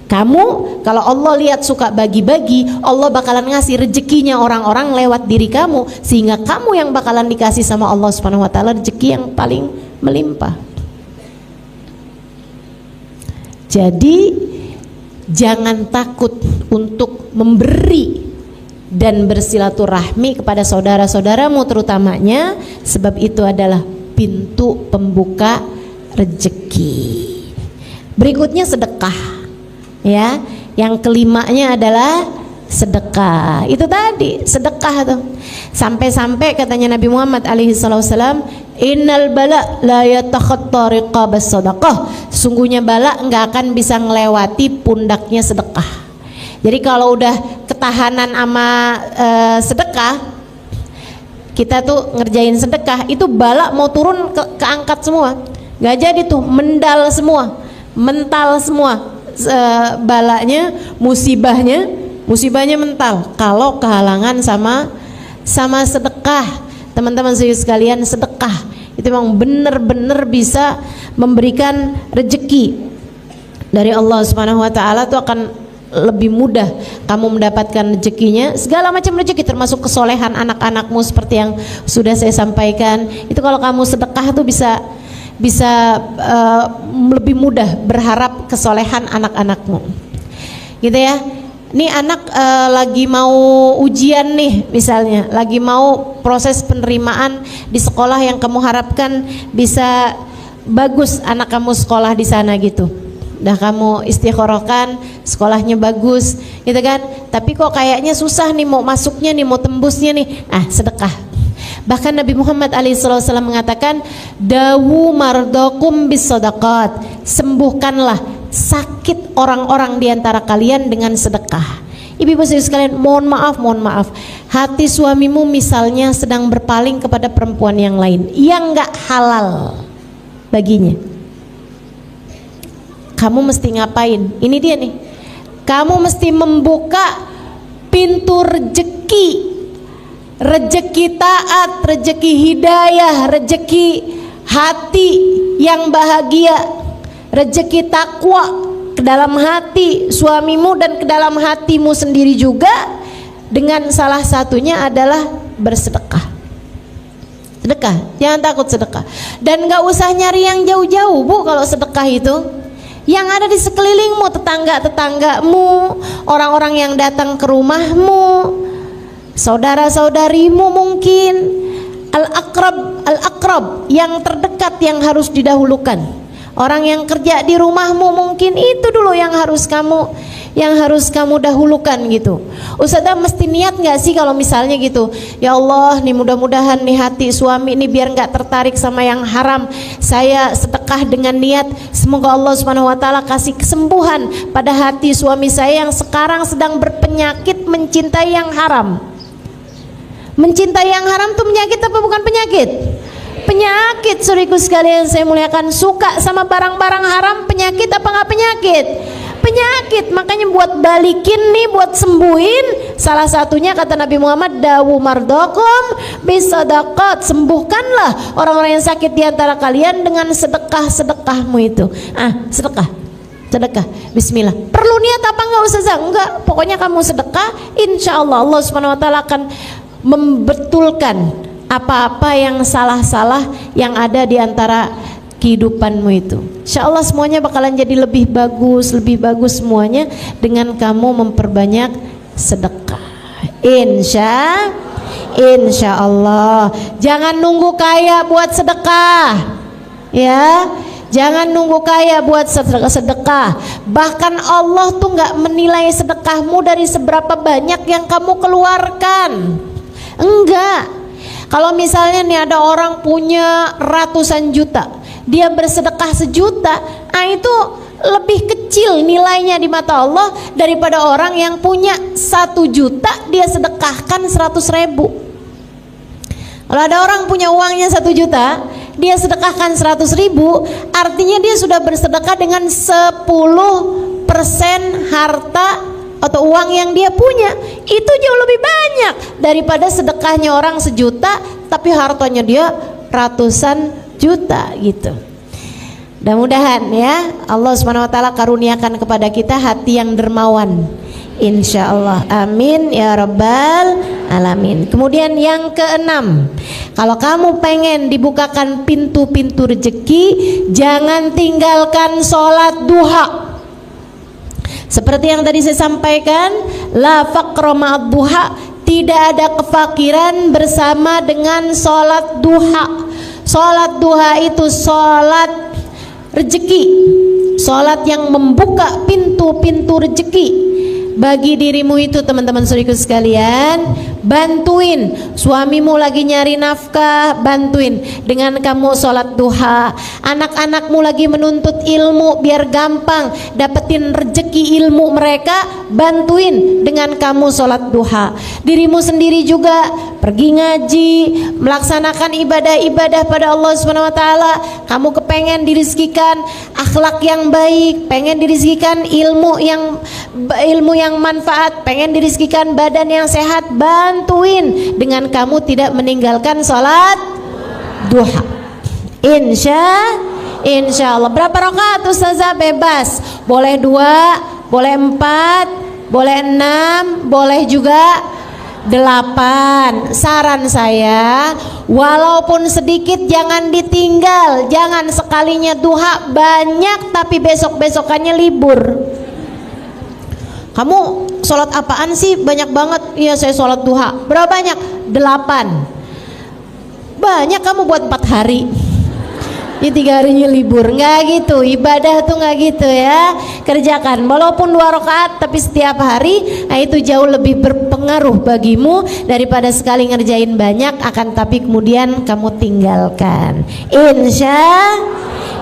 Kamu kalau Allah lihat suka bagi-bagi, Allah bakalan ngasih rezekinya orang-orang lewat diri kamu, sehingga kamu yang bakalan dikasih sama Allah Subhanahu wa taala rezeki yang paling melimpah. Jadi jangan takut untuk memberi dan bersilaturahmi kepada saudara-saudaramu terutamanya, sebab itu adalah pintu pembuka rezeki. Berikutnya sedekah. Ya, yang kelimanya adalah sedekah. Itu tadi sedekah tuh. Sampai-sampai katanya Nabi Muhammad alaihi wasallam, innal bala la yatakhatta riqabas sadaqah. Sungguhnya bala enggak akan bisa ngelewati pundaknya sedekah. Jadi kalau udah ketahanan sama sedekah, kita tuh ngerjain sedekah, itu bala mau turun keangkat semua. Enggak jadi tuh, mendal semua, mental semua. Balanya, musibahnya mental kalau kehalangan sama sedekah. Teman-teman sekalian, sedekah itu memang benar-benar bisa memberikan rezeki dari Allah Subhanahu wa taala. Itu akan lebih mudah kamu mendapatkan rezekinya, segala macam rezeki termasuk kesolehan anak-anakmu seperti yang sudah saya sampaikan. Itu kalau kamu sedekah tuh bisa lebih mudah berharap kesolehan anak-anakmu, gitu ya. Ini anak lagi mau ujian nih, misalnya lagi mau proses penerimaan di sekolah yang kamu harapkan bisa bagus anak kamu sekolah di sana gitu. Udah kamu istikharahkan sekolahnya bagus, gitu kan. Tapi kok kayaknya susah nih mau masuknya nih, mau tembusnya nih. Sedekah. Bahkan Nabi Muhammad SAW mengatakan, dawu mardakum bis sadaqat, sembuhkanlah sakit orang-orang di antara kalian dengan sedekah. Ibu-ibu sekalian, mohon maaf, hati suamimu misalnya sedang berpaling kepada perempuan yang lain yang gak halal baginya, kamu mesti ngapain? Ini dia nih, kamu mesti membuka pintu rezeki taat, rezeki hidayah, rezeki hati yang bahagia, rezeki takwa ke dalam hati suamimu dan ke dalam hatimu sendiri juga, dengan salah satunya adalah bersedekah. Sedekah, jangan takut sedekah. Dan gak usah nyari yang jauh-jauh Bu kalau sedekah itu. Yang ada di sekelilingmu, tetangga-tetanggamu, orang-orang yang datang ke rumahmu, saudara-saudarimu mungkin, al-aqrab yang terdekat yang harus didahulukan. Orang yang kerja di rumahmu mungkin itu dulu yang harus kamu dahulukan gitu. Ustazah mesti niat nggak sih kalau misalnya gitu, ya Allah nih mudah-mudahan nih hati suami ini biar nggak tertarik sama yang haram, saya sedekah dengan niat semoga Allah Subhanahu wa taala kasih kesembuhan pada hati suami saya yang sekarang sedang berpenyakit mencintai yang haram. Mencintai yang haram tuh penyakit apa bukan penyakit? Penyakit, saudaraku sekalian saya muliakan. Suka sama barang-barang haram penyakit apa nggak penyakit? Penyakit. Makanya buat balikin nih, buat sembuhin, salah satunya kata Nabi Muhammad, dawu mardakum bisadaqat, sembuhkanlah orang-orang yang sakit di antara kalian dengan sedekah-sedekahmu itu. Sedekah. sedekah. Bismillah. Perlu niat apa enggak Ustazah? Enggak, pokoknya kamu sedekah, insya Allah Allah Subhanahu wa taala akan membetulkan apa-apa yang salah-salah yang ada di antara kehidupanmu itu. Insya Allah semuanya bakalan jadi lebih bagus semuanya dengan kamu memperbanyak sedekah. Insya Allah. Jangan nunggu kaya buat sedekah, ya. Jangan nunggu kaya buat sedekah. Bahkan Allah tuh nggak menilai sedekahmu dari seberapa banyak yang kamu keluarkan. Enggak. Kalau misalnya nih ada orang punya ratusan juta, dia bersedekah 1 juta, itu lebih kecil nilainya di mata Allah daripada orang yang punya 1 juta dia sedekahkan 100.000. Kalau ada orang punya uangnya 1 juta, dia sedekahkan 100.000, artinya dia sudah bersedekah dengan 10% harta atau uang yang dia punya. Itu jauh lebih banyak daripada sedekahnya orang 1 juta tapi hartanya dia ratusan juta gitu. Mudah-mudahan ya Allah Subhanahu wa taala karuniakan kepada kita hati yang dermawan, insyaallah. Amin ya rabbal alamin. Kemudian yang keenam, kalau kamu pengen dibukakan pintu-pintu rezeki, jangan tinggalkan sholat duha. Seperti yang tadi saya sampaikan, la faqra ma'ad duha, tidak ada kefakiran bersama dengan sholat duha. Sholat duha itu sholat rezeki, sholat yang membuka pintu-pintu rezeki bagi dirimu itu. Teman-teman saudaraku sekalian, bantuin suamimu lagi nyari nafkah, bantuin dengan kamu sholat duha. Anak-anakmu lagi menuntut ilmu biar gampang dapetin rezeki ilmu mereka, bantuin dengan kamu sholat duha. Dirimu sendiri juga pergi ngaji, melaksanakan ibadah-ibadah pada Allah Subhanahu wa taala. Kamu kepengen dirizkikan akhlak yang baik, pengen dirizkikan ilmu yang manfaat, pengen dirizkikan badan yang sehat, bantuin dengan kamu tidak meninggalkan sholat duha. Insya Allah. Berapa rakaat Ustazah? Bebas, boleh 2, boleh 4, boleh 6, boleh juga 8. Saran saya, walaupun sedikit jangan ditinggal. Jangan sekalinya duha banyak tapi besok-besokannya libur. Kamu sholat apaan sih? Banyak banget. Iya saya sholat duha. Berapa banyak? 8. Banyak kamu buat 4 hari. Ya 3 harinya libur. Nggak gitu, ibadah tuh nggak gitu ya. Kerjakan walaupun 2 rakaat tapi setiap hari. Nah itu jauh lebih berpengaruh bagimu daripada sekali ngerjain banyak akan tapi kemudian kamu tinggalkan.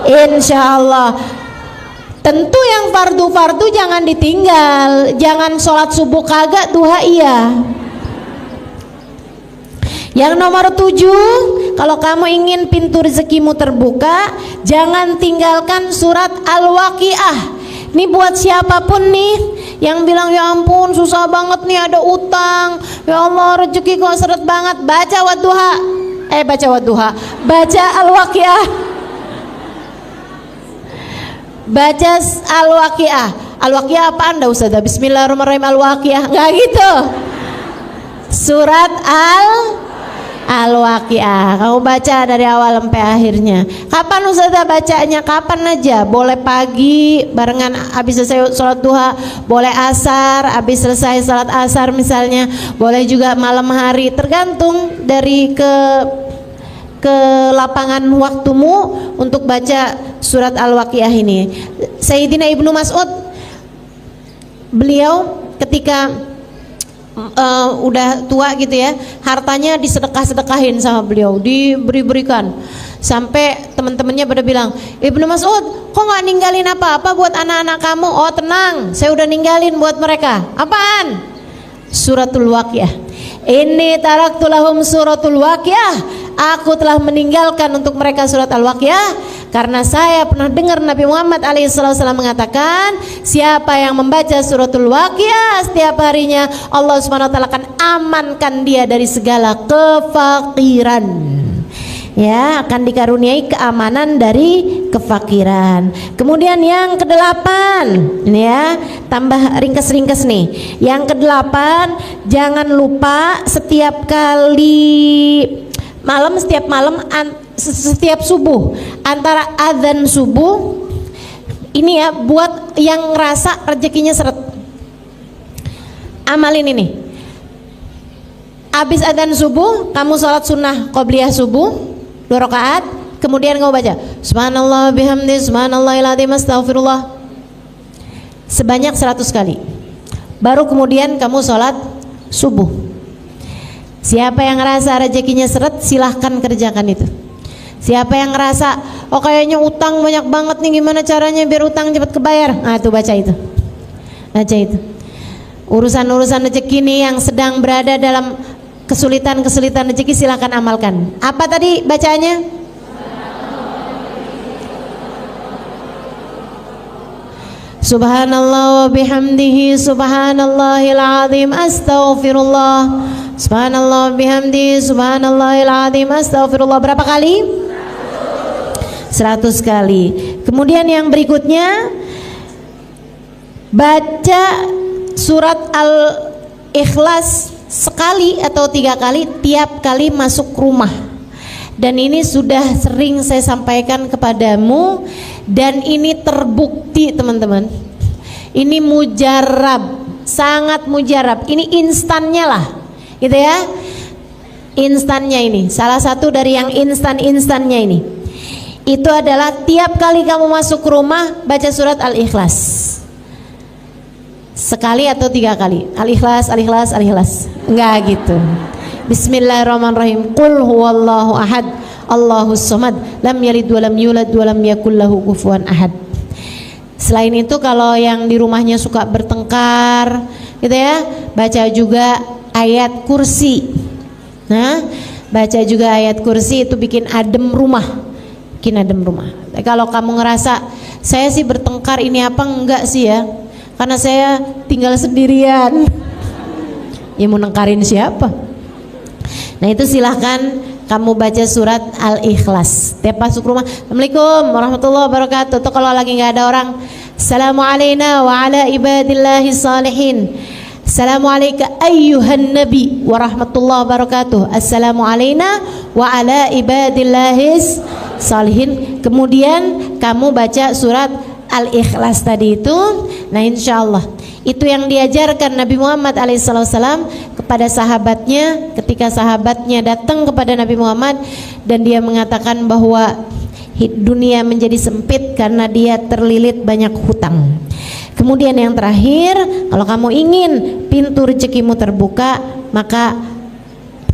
Insya Allah. Tentu yang fardu-fardu jangan ditinggal. Jangan sholat subuh kagak, duha iya. Yang nomor 7, kalau kamu ingin pintu rezekimu terbuka, jangan tinggalkan surat Al-Waqiah. Ini buat siapapun nih yang bilang ya ampun susah banget nih, ada utang, ya Allah rezeki kok seret banget. Baca Al-Waqiah. Baca Al-Waqiah. Al-Waqiah apa anda Ustazah? Bismillahirrahmanirrahim Al-Waqiah. Enggak gitu. Surat Al-Waqiah. Kamu baca dari awal sampai akhirnya. Kapan Ustazah bacanya? Kapan aja. Boleh pagi barengan habis selesai sholat duha, boleh asar habis selesai sholat asar misalnya, boleh juga malam hari, tergantung dari ke lapangan waktumu untuk baca surat Al-Waqiah ini. Sayyidina Ibnu Mas'ud, beliau ketika udah tua gitu ya, hartanya disedekah-sedekahin sama beliau, diberi-berikan sampai teman-temannya pada bilang, Ibnu Mas'ud kok nggak ninggalin apa-apa buat anak-anak kamu? Oh tenang, saya udah ninggalin buat mereka. Apaan? Suratul Waqiah. Inni taraktu lahum suratul Waqiah. Aku telah meninggalkan untuk mereka surat Al-Waqiah karena saya pernah dengar Nabi Muhammad SAW mengatakan, siapa yang membaca suratul Waqiah setiap harinya, Allah SWT akan amankan dia dari segala kefakiran. ya, akan dikaruniai keamanan dari kefakiran. Kemudian yang kedelapan, ini ya, tambah ringkas-ringkas nih. Yang kedelapan, jangan lupa setiap subuh, antara adzan subuh ini ya, buat yang ngerasa rezekinya seret, amalin ini. Habis adzan subuh, kamu sholat sunnah qobliyah subuh 2 rakaat, kemudian kamu baca subhanallah bihamdi subhanallahil azim astaghfirullah sebanyak 100 kali. Baru kemudian kamu sholat subuh. Siapa yang ngerasa rezekinya seret, silahkan kerjakan itu. Siapa yang ngerasa oh kayaknya utang banyak banget nih, gimana caranya biar utang cepat kebayar, nah itu baca itu. Baca itu. Urusan-urusan rezeki nih yang sedang berada dalam kesulitan rezeki, silahkan amalkan. Apa tadi bacanya? Subhanallah wa bihamdihi subhanallahil azim astaghfirullah. Subhanallah wa bihamdihi subhanallahil azim astaghfirullah. Berapa kali? 100 kali. Kemudian yang berikutnya, baca surat Al-Ikhlas sekali atau 3 kali tiap kali masuk rumah. Dan ini sudah sering saya sampaikan kepadamu, dan ini terbukti teman-teman. Ini mujarab, sangat mujarab. Ini instannya lah, gitu ya. Instannya ini, salah satu dari yang instannya ini. Itu adalah tiap kali kamu masuk rumah baca surat Al-Ikhlas. Sekali atau 3 kali. Al-Ikhlas, Al-Ikhlas, Al-Ikhlas. Enggak gitu. Bismillahirrahmanirrahim. Qul huwallahu ahad, Allahus samad, lam yalid wa lam yulad wa lam yakul lahu kufuwan ahad. Selain itu, kalau yang di rumahnya suka bertengkar, gitu ya, baca juga ayat kursi. Nah, baca juga ayat kursi, itu bikin adem rumah. Bikin adem rumah. Kalau kamu ngerasa saya sih bertengkar ini apa, enggak sih ya, karena saya tinggal sendirian. Ya mau nengkarin siapa? Nah itu silahkan kamu baca surat Al-Ikhlas tiap masuk rumah. Assalamualaikum warahmatullahi wabarakatuh. Tuh kalau lagi nggak ada orang, Assalamualaikum wa ala ibadillahi salihin. Assalamualaikum ayyuhan nabi warahmatullahi wabarakatuh. Assalamualaikum wa ala ibadillahi salihin. Kemudian kamu baca surat Al-Ikhlas tadi itu. Nah insyaallah itu yang diajarkan Nabi Muhammad alaihissalam kepada sahabatnya ketika sahabatnya datang kepada Nabi Muhammad dan dia mengatakan bahwa dunia menjadi sempit karena dia terlilit banyak hutang. Kemudian yang terakhir, kalau kamu ingin pintu rezekimu terbuka, maka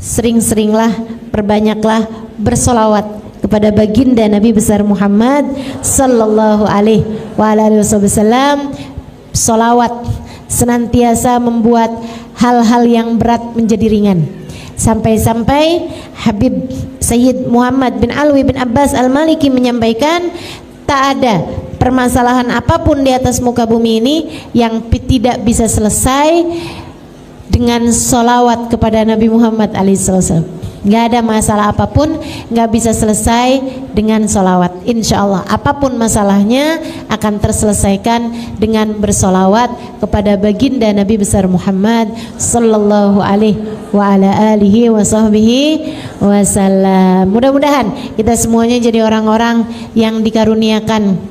sering-seringlah, perbanyaklah bersolawat kepada baginda Nabi besar Muhammad sallallahu alaihi wasallam. Solawat senantiasa membuat hal-hal yang berat menjadi ringan. Sampai-sampai Habib Sayyid Muhammad bin Alwi bin Abbas Al-Maliki menyampaikan, tak ada permasalahan apapun di atas muka bumi ini yang tidak bisa selesai dengan solawat kepada Nabi Muhammad alaihissalam. Gak ada masalah apapun gak bisa selesai dengan solawat. Insya Allah apapun masalahnya akan terselesaikan dengan bersolawat kepada baginda Nabi besar Muhammad sallallahu alaihi wa ala alihi wa sahbihi wasallam. Mudah-mudahan kita semuanya jadi orang-orang yang dikaruniakan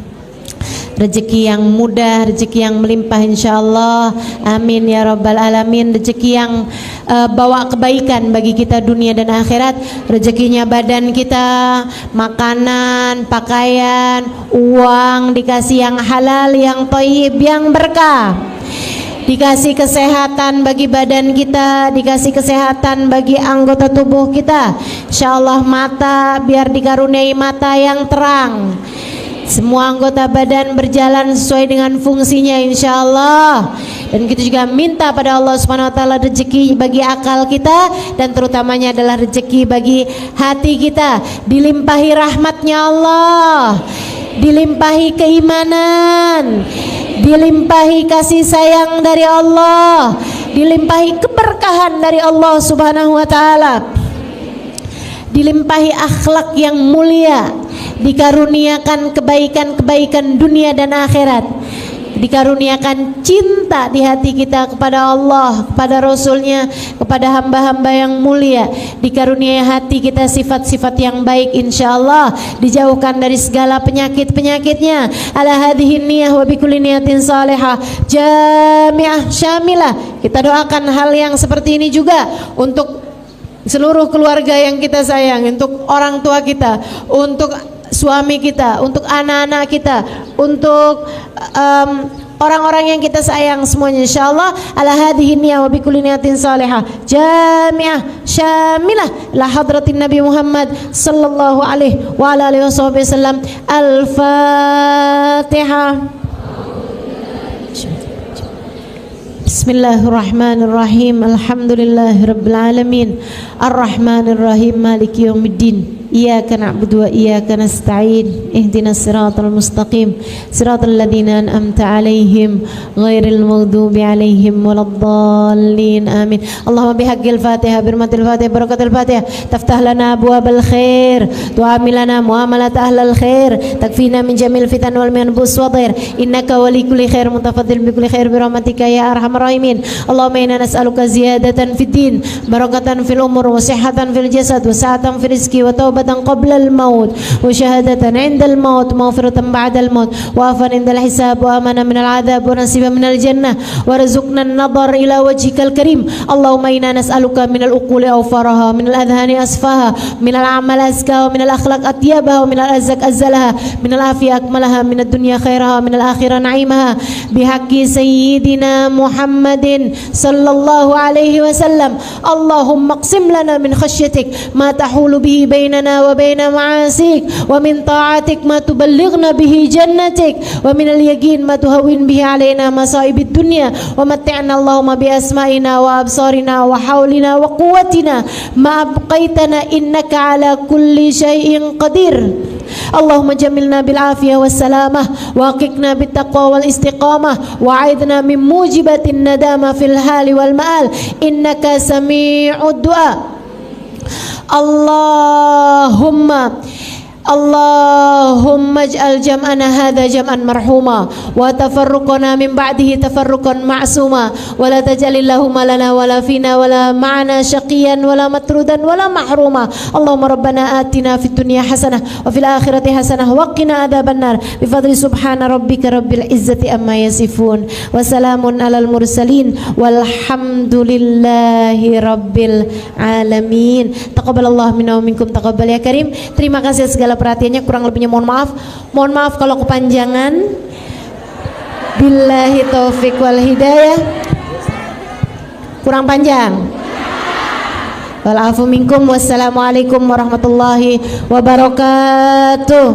rezeki yang mudah, rezeki yang melimpah insyaallah. Amin ya rabbal alamin. Rezeki yang bawa kebaikan bagi kita dunia dan akhirat. Rezekinya badan kita, makanan, pakaian, uang, dikasih yang halal, yang thayyib, yang berkah. Dikasih kesehatan bagi badan kita, dikasih kesehatan bagi anggota tubuh kita. Insyaallah mata biar dikaruniai mata yang terang. Semua anggota badan berjalan sesuai dengan fungsinya insyaallah. Dan kita juga minta pada Allah Subhanahu wa taala rezeki bagi akal kita, dan terutamanya adalah rezeki bagi hati kita, dilimpahi rahmatnya Allah, dilimpahi keimanan, dilimpahi kasih sayang dari Allah, dilimpahi keberkahan dari Allah Subhanahu wa taala. dilimpahi akhlak yang mulia, dikaruniakan kebaikan-kebaikan dunia dan akhirat, dikaruniakan cinta di hati kita kepada Allah, kepada Rasulnya, kepada hamba-hamba yang mulia, dikaruniai hati kita sifat-sifat yang baik, insyaallah dijauhkan dari segala penyakit-penyakitnya. Ala hadhihi niyah wa bikulli niyatin salihah jami'ah syamilah. Kita doakan hal yang seperti ini juga untuk seluruh keluarga yang kita sayang, untuk orang tua kita, untuk suami kita, untuk anak-anak kita, untuk orang-orang yang kita sayang semuanya, insyaallah. Ala hadhihi niyah wa bikulli niyatin salihah jami'ah syamilah la hadratin Nabi Muhammad sallallahu alaihi wa ala alihi wasallam. Al-Fatihah. Bismillahirrahmanirrahim. Alhamdulillahirabbil alamin. Arrahmanirrahim. Maliki yaumiddin. Iyyaka na'budu wa iyyaka nasta'in. Ihdinas siratal mustaqim. Siratal ladzina an'amta 'alaihim ghairil maghdubi 'alaihim waladdallin. Amin. Allahumma bihaqqil Fatihah, birmatil Fatihah, barakatil Fatihah, taftah lana abwabal khair, tu'amilana muamalat ahlal khair, takfina min jamil fitan wal minbus wadir. Innaka wali kulli khair mutafaddil bi kulli khair bi rahmatika ya arhamar rahimin. Allahumma inna nas'aluka ziyadatan fid din, barakatan fil umur, wa sihhatan fil jasad, wa sa'atan fil rizqi, wa tawbatan qabla al maut, wa syahadatan 'inda al maut, maghfiratan ba'da al maut, wa afan 'inda al hisab, wa amana min al 'adzab, wa nasiban min al jannah, wa rizqna an-nadhar ila wajhikal karim. Allahumma inna nas'aluka min al uquli awfaraha, min al adhani asfaha, min al amal azka, wa min al akhlaq atyabaha, wa min al azak azzalaha, min al afiyah akmalaha, min ad dunya khairaha, min al akhirah na'imaha, bihaqqi sayyidina Muhammadin sallallahu alaihi wasallam. Allahumma qsim lana min khashyatik ma tahulu bihi bainana wa baina ma'asik, wa min ta'atik ma tuballighna bihi jannatik, wa min al-yaqin ma tuhawwin bihi alaina masaibid dunya, wa matti'na Allahumma bi asma'ina wa absarina wa hawlina wa quwwatina ma abqaitana innaka ala kulli syai'in qadir. Allahumma jamilna bil afiyah was salamah, wa qiqna bit taqwa wal istiqamah, wa aidna min mujibatin nadama fil hali wal ma'al, innaka sami'ud du'a. Allahumma ij'al jam'ana hadha jam'an marhuma, wa tafarruqana min ba'dihi tafarruqan ma'suma, wa la taj'alillahumma lana wa la fina wa la ma'ana syaqiyan wa la matrudan wa la mahruma. Allahumma rabbana atina fid dunya hasanah wa fil akhirati hasanah wa qina adzabannar bi fadli subhana rabbika rabbil izzati amma yasifun, wa salamun alal mursalin walhamdulillahi rabbil alamin. Taqabbalallahu minna wa minkum, taqabbal ya karim. Terima kasih segala perhatiannya, kurang lebihnya mohon maaf. Mohon maaf kalau kepanjangan. Billahi taufik wal hidayah. Kurang panjang. Wal afu minkum. Wassalamualaikum warahmatullahi wabarakatuh.